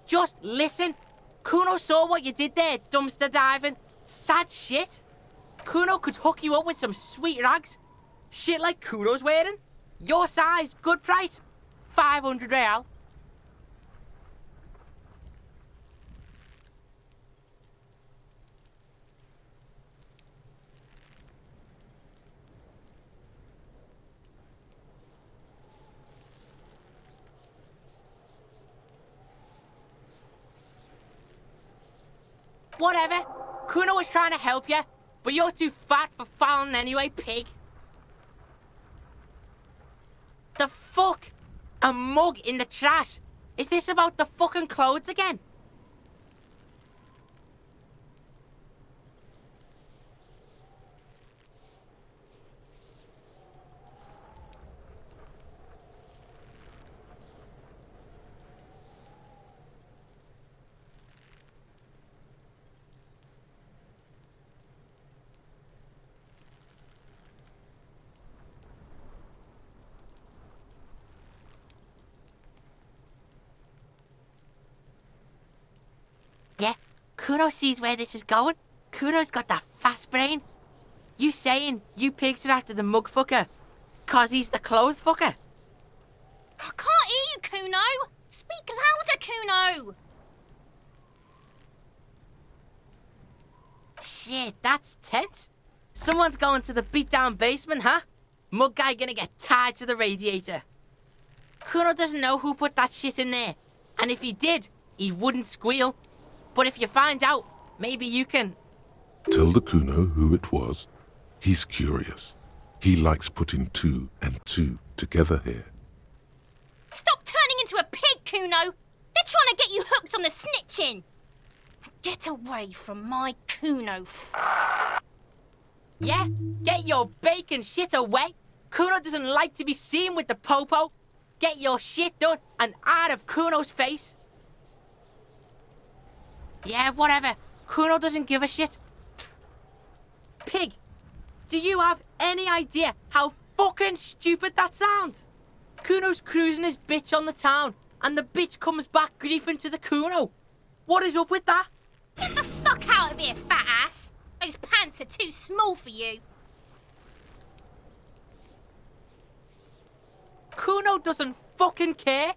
Just listen. Kuno saw what you did there, dumpster diving. Sad shit. Kuno could hook you up with some sweet rags. Shit like Kuno's wearing. Your size, good price. 500 real. Whatever. Kuno was trying to help you, but you're too fat for fouling anyway, pig. The fuck? A mug in the trash? Is this about the fucking clothes again? Yeah, Kuno sees where this is going. Kuno's got that fast brain. You saying you pigs are after the mug fucker? 'Cause he's the clothes fucker? I can't hear you, Kuno. Speak louder, Kuno. Shit, that's tense. Someone's going to the beat-down basement, huh? Mug guy gonna get tied to the radiator. Kuno doesn't know who put that shit in there. And if he did, he wouldn't squeal. But if you find out, maybe you can... Tell the Kuno who it was. He's curious. He likes putting 2 and 2 together here. Stop turning into a pig, Kuno. They're trying to get you hooked on the snitching. Get away from my Kuno. Yeah, get your bacon shit away. Kuno doesn't like to be seen with the popo. Get your shit done and out of Kuno's face. Yeah, whatever. Kuno doesn't give a shit. Pig, do you have any idea how fucking stupid that sounds? Kuno's cruising his bitch on the town, and the bitch comes back griefing to the Kuno. What is up with that? Get the fuck out of here, fat ass. Those pants are too small for you. Kuno doesn't fucking care.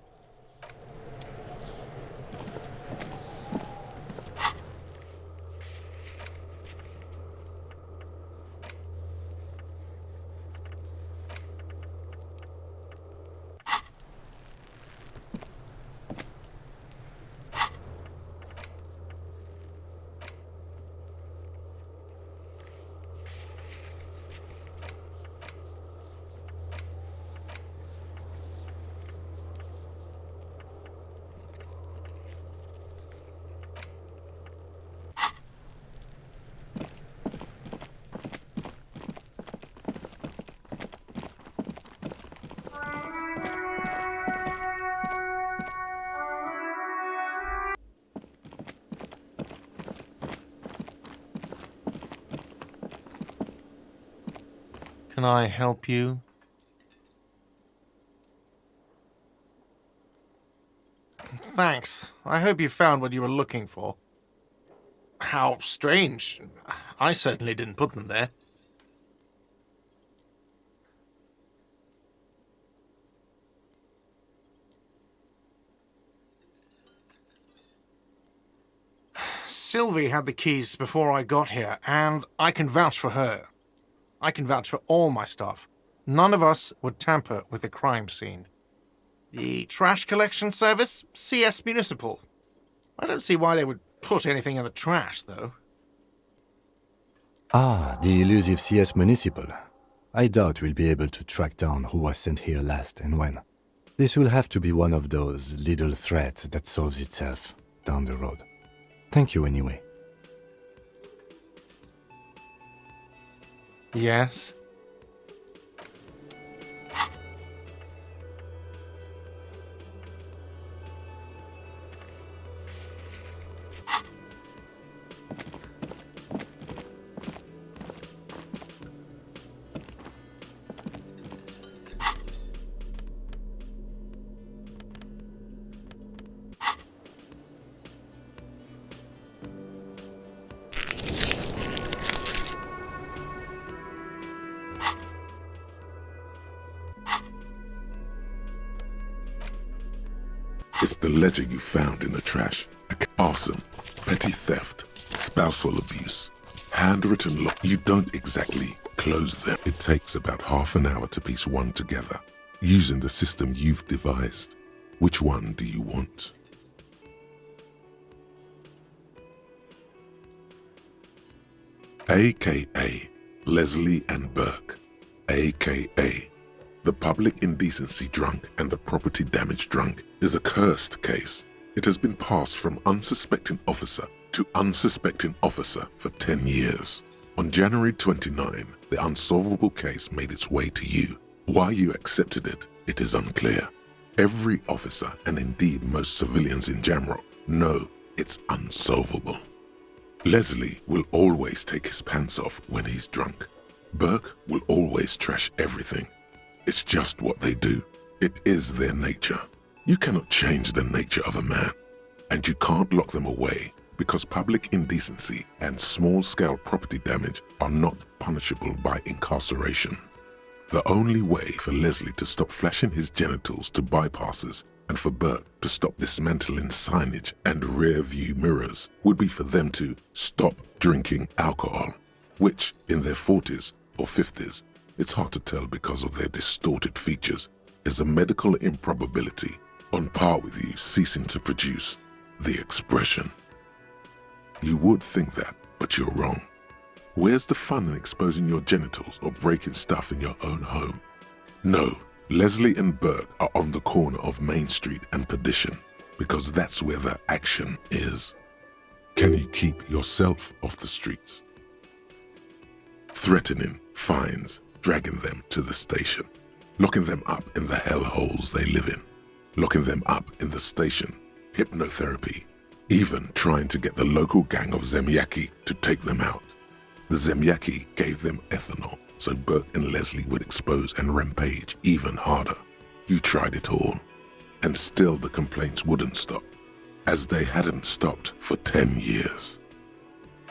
Can I help you? Thanks. I hope you found what you were looking for. How strange. I certainly didn't put them there. Sylvie had the keys before I got here, and I can vouch for her. I can vouch for all my stuff. None of us would tamper with the crime scene. The trash collection service, CS Municipal. I don't see why they would put anything in the trash, though. Ah, the elusive CS Municipal. I doubt we'll be able to track down who was sent here last and when. This will have to be one of those little threats that solves itself down the road. Thank you anyway. Yes? It's the ledger you found in the trash. Arson, petty theft, spousal abuse, handwritten law. You don't exactly close them. It takes about half an hour to piece one together, using the system you've devised. Which one do you want? a.k.a. Leslie and Burke, a.k.a. the public indecency drunk and the property damage drunk, is a cursed case. It has been passed from unsuspecting officer to unsuspecting officer for 10 years. On January 29, the unsolvable case made its way to you. Why you accepted it, it is unclear. Every officer, and indeed most civilians in Jamrock, know it's unsolvable. Leslie will always take his pants off when he's drunk. Burke will always trash everything. It's just what they do. It is their nature. You cannot change the nature of a man, and you can't lock them away because public indecency and small-scale property damage are not punishable by incarceration. The only way for Leslie to stop flashing his genitals to bypassers and for Burke to stop dismantling signage and rear-view mirrors would be for them to stop drinking alcohol, which in their 40s or 50s, it's hard to tell because of their distorted features, is a medical improbability on par with you ceasing to produce the expression. You would think that, but you're wrong. Where's the fun in exposing your genitals or breaking stuff in your own home? No, Leslie and Burke are on the corner of Main Street and Perdition because that's where the action is. Can you keep yourself off the streets? Threatening, fines, dragging them to the station, locking them up in the hellholes they live in, locking them up in the station, hypnotherapy, even trying to get the local gang of Zemyaki to take them out. The Zemyaki gave them ethanol so Burke and Leslie would expose and rampage even harder. You tried it all, and still the complaints wouldn't stop, as they hadn't stopped for 10 years.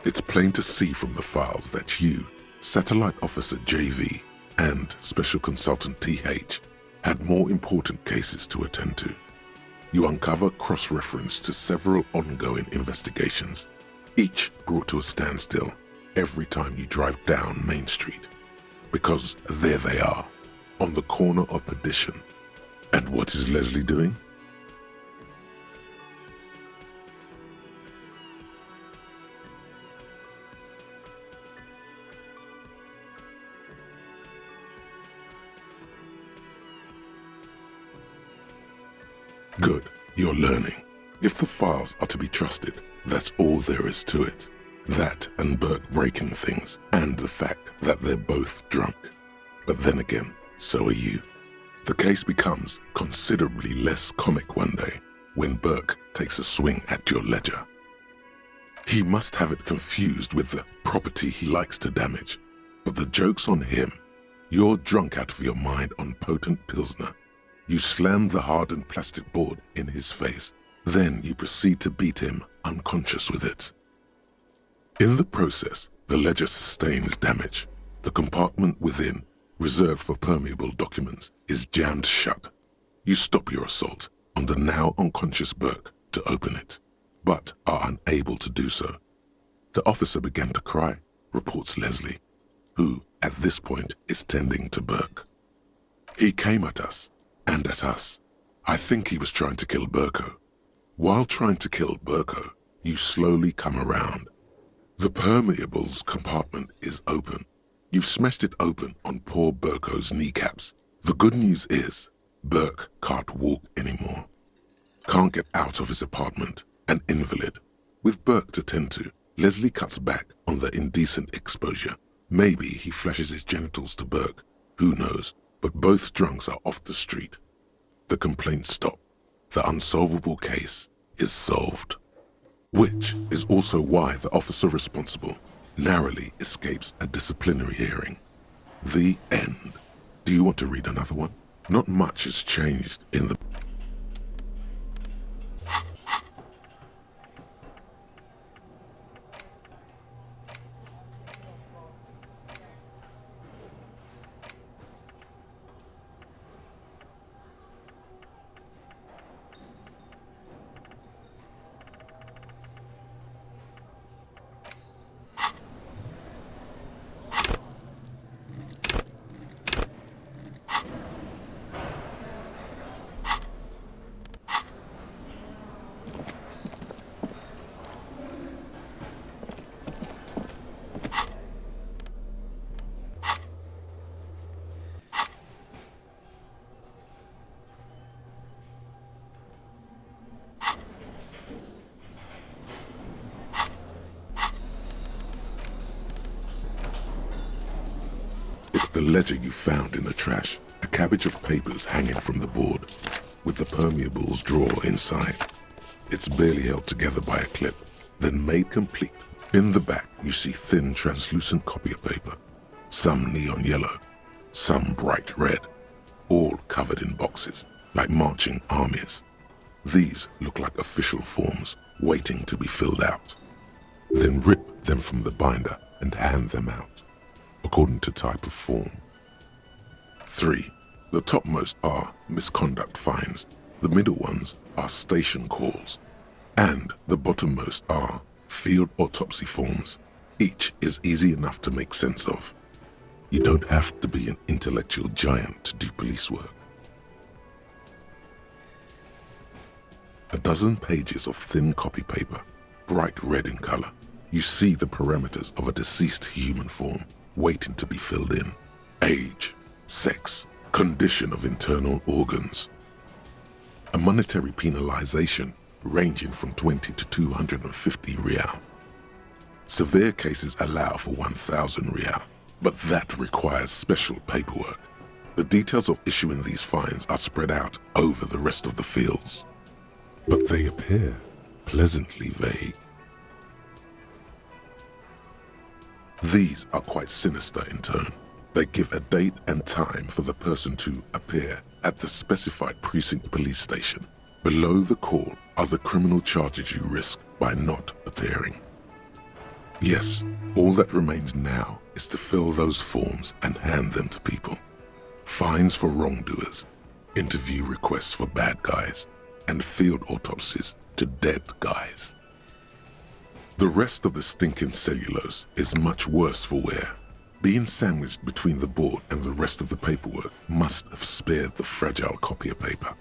It's plain to see from the files that you, Satellite Officer JV, and Special Consultant TH had more important cases to attend to. You uncover cross-reference to several ongoing investigations, each brought to a standstill every time you drive down Main Street, because there they are, on the corner of Perdition. And what is Leslie doing? Good, you're learning. If the files are to be trusted, that's all there is to it. That and Burke breaking things, and the fact that they're both drunk. But then again, so are you. The case becomes considerably less comic one day when Burke takes a swing at your ledger. He must have it confused with the property he likes to damage, but the joke's on him. You're drunk out of your mind on potent Pilsner. You slam the hardened plastic board in his face, then you proceed to beat him unconscious with it. In the process, the ledger sustains damage. The compartment within, reserved for permeable documents, is jammed shut. You stop your assault on the now unconscious Burke to open it, but are unable to do so. The officer began to cry, reports Leslie, who, at this point, is tending to Burke. He came at us, and at us. I think he was trying to kill Burko. While trying to kill Burko, you slowly come around. The permeables compartment is open. You've smashed it open on poor Burko's kneecaps. The good news is, Burke can't walk anymore. Can't get out of his apartment, an invalid. With Burke to tend to, Leslie cuts back on the indecent exposure. Maybe he flashes his genitals to Burke, who knows, but both drunks are off the street. The complaints stop. The unsolvable case is solved. Which is also why the officer responsible narrowly escapes a disciplinary hearing. The end. Do you want to read another one? Not much has changed in the... the ledger you found in the trash, a cabbage of papers hanging from the board, with the permeables drawer inside. It's barely held together by a clip, then made complete. In the back, you see thin, translucent copier paper, some neon yellow, some bright red, all covered in boxes, like marching armies. These look like official forms, waiting to be filled out. Then rip them from the binder and hand them out, according to type of form. 3. The topmost are misconduct fines, the middle ones are station calls, and the bottommost are field autopsy forms. Each is easy enough to make sense of. You don't have to be an intellectual giant to do police work. A dozen pages of thin copy paper, bright red in color. You see the parameters of a deceased human form waiting to be filled in. Age, sex, condition of internal organs. A monetary penalization ranging from 20 to 250 real. Severe cases allow for 1,000 real, but that requires special paperwork. The details of issuing these fines are spread out over the rest of the fields, but they appear pleasantly vague. These are quite sinister in tone. They give a date and time for the person to appear at the specified precinct police station. Below the call are the criminal charges you risk by not appearing. Yes, all that remains now is to fill those forms and hand them to people. Fines for wrongdoers, interview requests for bad guys, and field autopsies to dead guys. The rest of the stinking cellulose is much worse for wear. Being sandwiched between the board and the rest of the paperwork must have spared the fragile copier paper.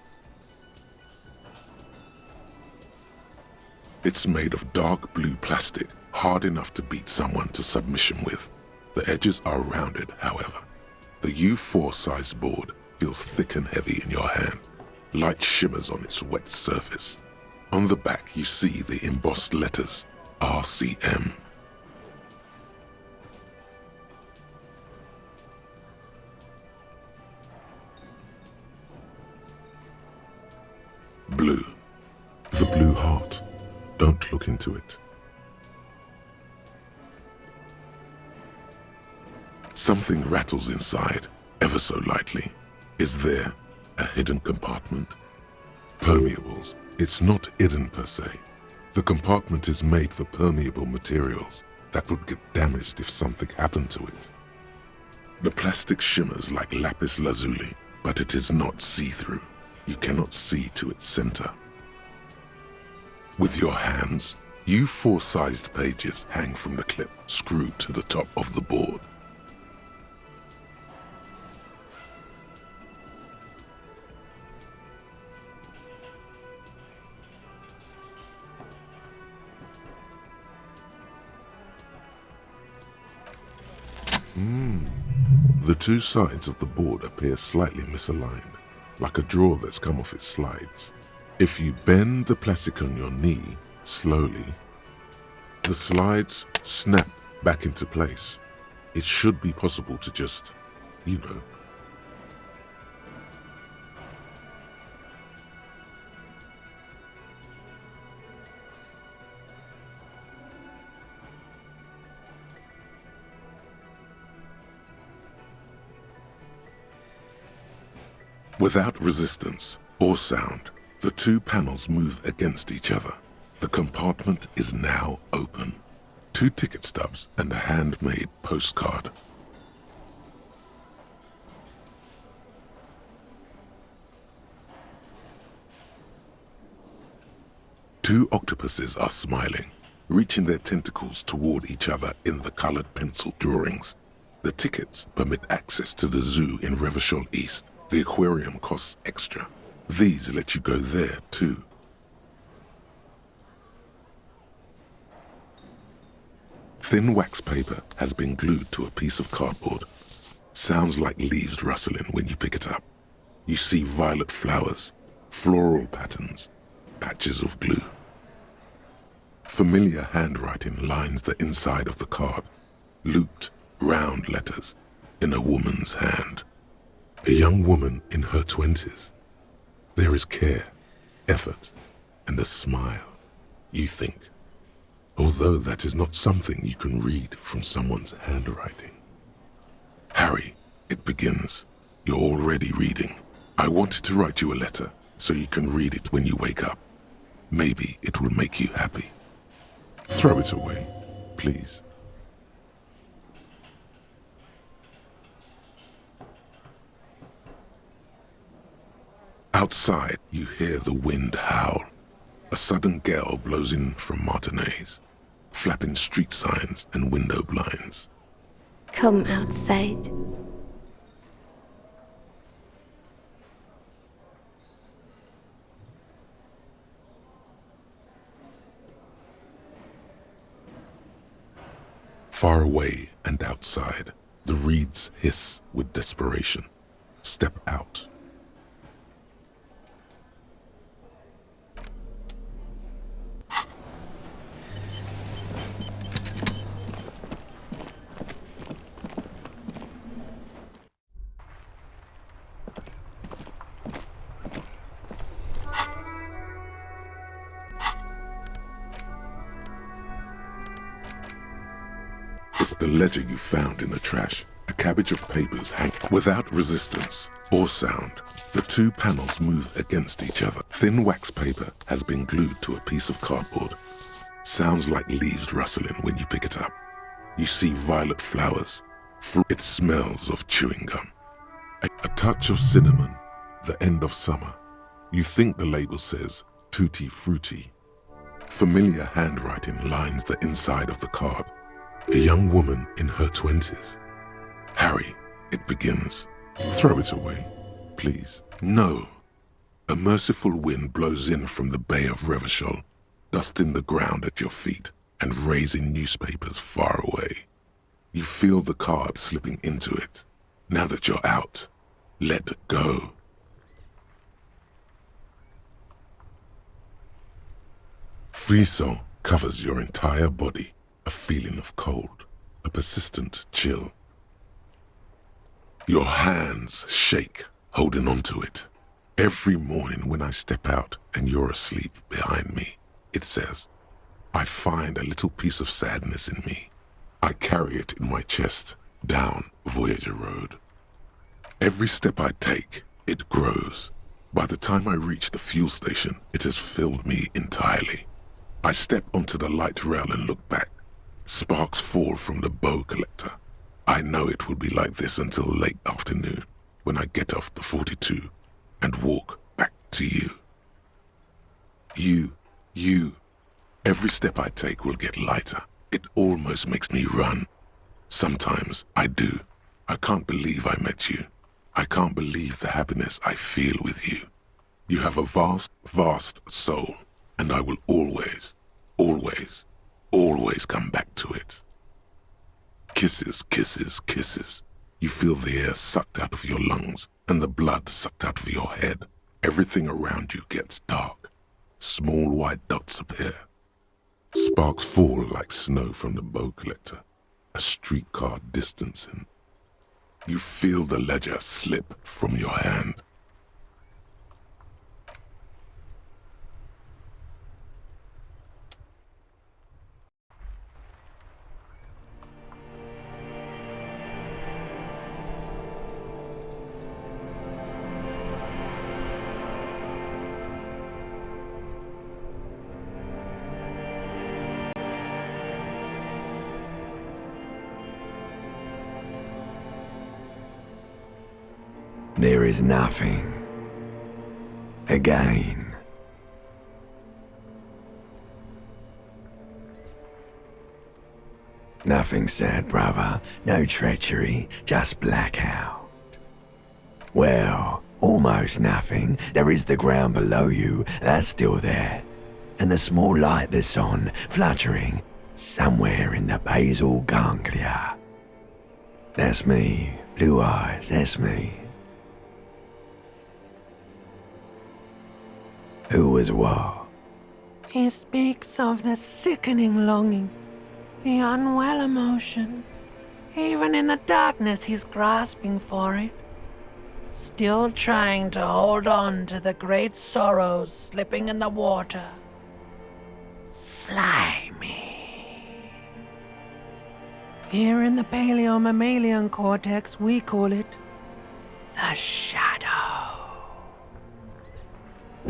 It's made of dark blue plastic, hard enough to beat someone to submission with. The edges are rounded, however. The U4 size board feels thick and heavy in your hand. Light shimmers on its wet surface. On the back you see the embossed letters, RCM. Blue. The blue heart. Don't look into it. Something rattles inside, ever so lightly. Is there a hidden compartment? Permeables. It's not hidden per se. The compartment is made for permeable materials that would get damaged if something happened to it. The plastic shimmers like lapis lazuli, but it is not see-through. You cannot see to its center. With your hands, U4-sized pages hang from the clip screwed to the top of the board. The two sides of the board appear slightly misaligned, like a drawer that's come off its slides. If you bend the plastic on your knee slowly, the slides snap back into place. It should be possible to just, Without resistance or sound, the two panels move against each other. The compartment is now open. 2 ticket stubs and a handmade postcard. Two octopuses are smiling, reaching their tentacles toward each other in the colored pencil drawings. The tickets permit access to the zoo in Revachol East. The aquarium costs extra. These let you go there too. Thin wax paper has been glued to a piece of cardboard. Sounds like leaves rustling when you pick it up. You see violet flowers, floral patterns, patches of glue. Familiar handwriting lines the inside of the card. Looped, round letters. in a woman's hand. A young woman in her 20s. There is care, effort, and a smile, you think. Although that is not something you can read from someone's handwriting. Harry, it begins. You're already reading. I wanted to write you a letter so you can read it when you wake up. Maybe it will make you happy. Throw it away, please. Outside, you hear the wind howl. A sudden gale blows in from Martinez, flapping street signs and window blinds. Come outside. Far away and outside, the reeds hiss with desperation. Step out. It's the ledger you found in the trash. A cabbage of papers hang without resistance or sound. The two panels move against each other. Thin wax paper has been glued to a piece of cardboard. Sounds like leaves rustling when you pick it up. You see violet flowers. It smells of chewing gum. A touch of cinnamon, the end of summer. You think the label says Tutti Frutti. Familiar handwriting lines the inside of the card. A young woman in her 20s. Harry, it begins. Throw it away, please. No. A merciful wind blows in from the Bay of Revachol, dusting the ground at your feet and raising newspapers far away. You feel the card slipping into it. Now that you're out, let go. Frisson covers your entire body. A feeling of cold, a persistent chill. Your hands shake, holding on to it. Every morning when I step out and you're asleep behind me, it says, I find a little piece of sadness in me. I carry it in my chest down Voyager Road. Every step I take, it grows. By the time I reach the fuel station, it has filled me entirely. I step onto the light rail and look back. Sparks fall from the bow collector. I know it will be like this until late afternoon when I get off the 42 and walk back to you. You. Every step I take will get lighter. It almost makes me run. Sometimes I do. I can't believe I met you. I can't believe the happiness I feel with you. You have a vast, vast soul, and I will always come back to it. Kisses, kisses, kisses. You feel the air sucked out of your lungs and the blood sucked out of your head. Everything around you gets dark. Small white dots appear. Sparks fall like snow from the bow collector. A streetcar distancing. You feel the ledger slip from your hand. There is nothing. Again. Nothing sad, brother. No treachery, just blackout. Well, almost nothing. There is the ground below you, that's still there. And the small light that's on, fluttering, somewhere in the basal ganglia. That's me. Blue eyes, that's me. Who was what? He speaks of the sickening longing, the unwell emotion, Even in the darkness, he's grasping for it. Still trying to hold on to the great sorrows slipping in the water. Slimy. Here in the paleo-mammalian cortex, we call it the shadow.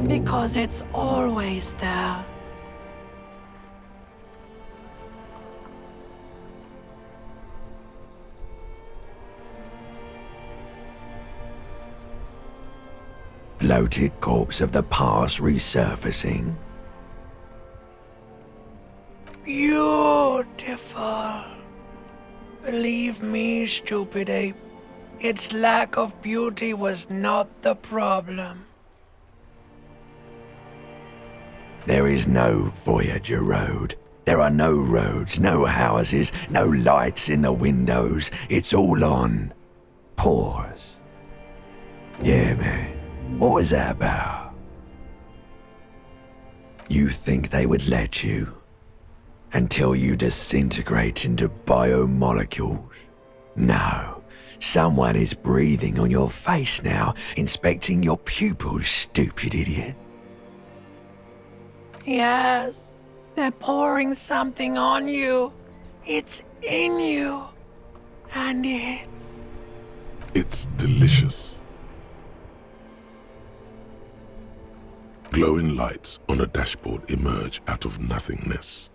Because it's always there. Bloated corpse of the past resurfacing. Beautiful. Believe me, stupid ape, its lack of beauty was not the problem. There is no Voyager Road. There are no roads, no houses, no lights in the windows. It's all on pause. Yeah, man. What was that about? You think they would let you? Until you disintegrate into biomolecules? No. Someone is breathing on your face now, inspecting your pupils, stupid idiot. Yes, they're pouring something on you. It's in you. And It's delicious. Glowing lights on a dashboard emerge out of nothingness.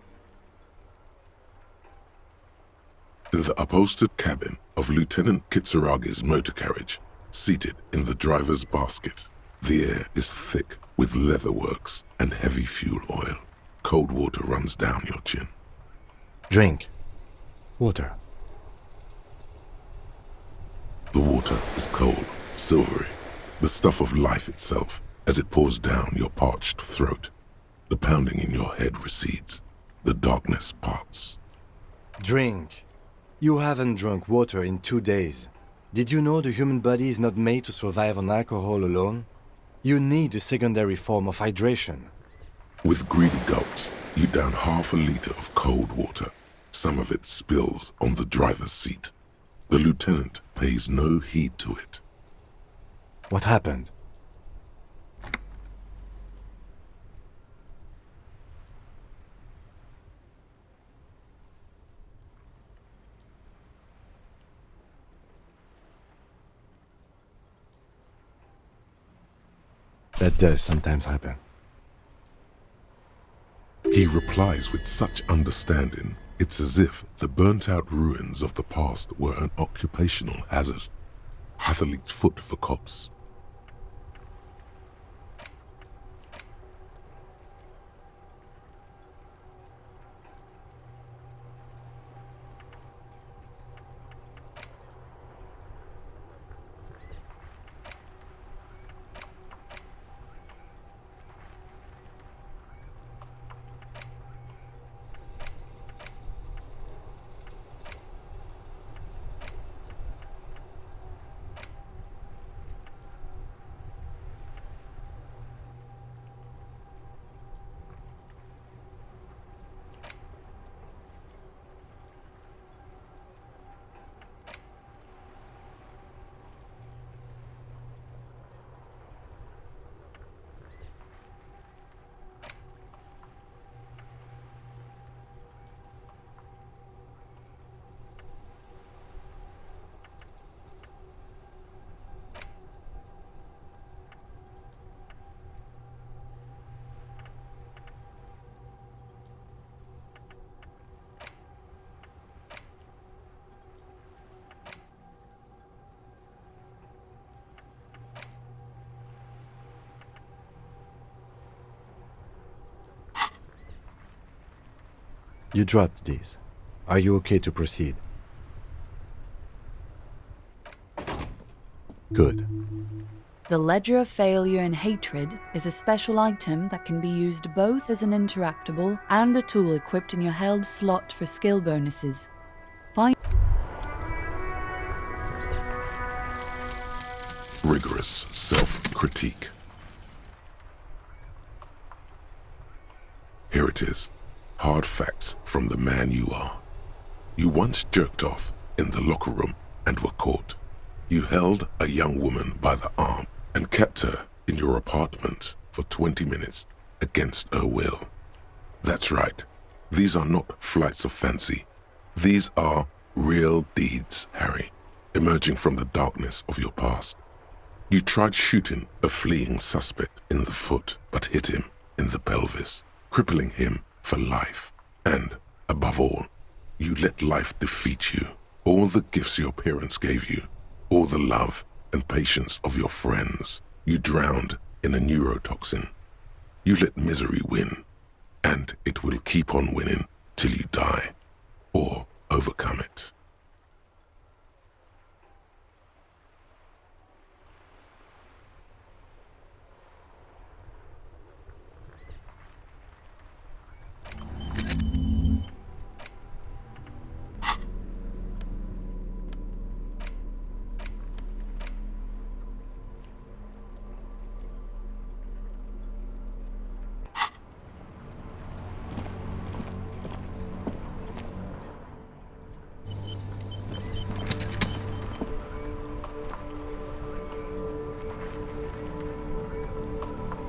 In the upholstered cabin of Lieutenant Kitsuragi's motor carriage, seated in the driver's basket, the air is thick with leatherworks and heavy fuel oil. Cold water runs down your chin. Drink. Water. The water is cold, silvery, the stuff of life itself. As it pours down your parched throat, the pounding in your head recedes. The darkness parts. Drink. You haven't drunk water in 2 days. Did you know the human body is not made to survive on alcohol alone? You need a secondary form of hydration. With greedy gulps, you down half a liter of cold water. Some of it spills on the driver's seat. The lieutenant pays no heed to it. What happened? That does sometimes happen. He replies with such understanding, it's as if the burnt-out ruins of the past were an occupational hazard. Athlete's foot for cops. You dropped these. Are you okay to proceed? Good. The Ledger of Failure and Hatred is a special item that can be used both as an interactable and a tool equipped in your held slot for skill bonuses. Rigorous self-critique. Here it is. Hard facts from the man you are. You once jerked off in the locker room and were caught. You held a young woman by the arm and kept her in your apartment for 20 minutes against her will. That's right. These are not flights of fancy. These are real deeds, Harry, emerging from the darkness of your past. You tried shooting a fleeing suspect in the foot, but hit him in the pelvis, crippling him for life. And, above all, you let life defeat you. All the gifts your parents gave you, all the love and patience of your friends, you drowned in a neurotoxin. You let misery win, and it will keep on winning till you die or overcome it.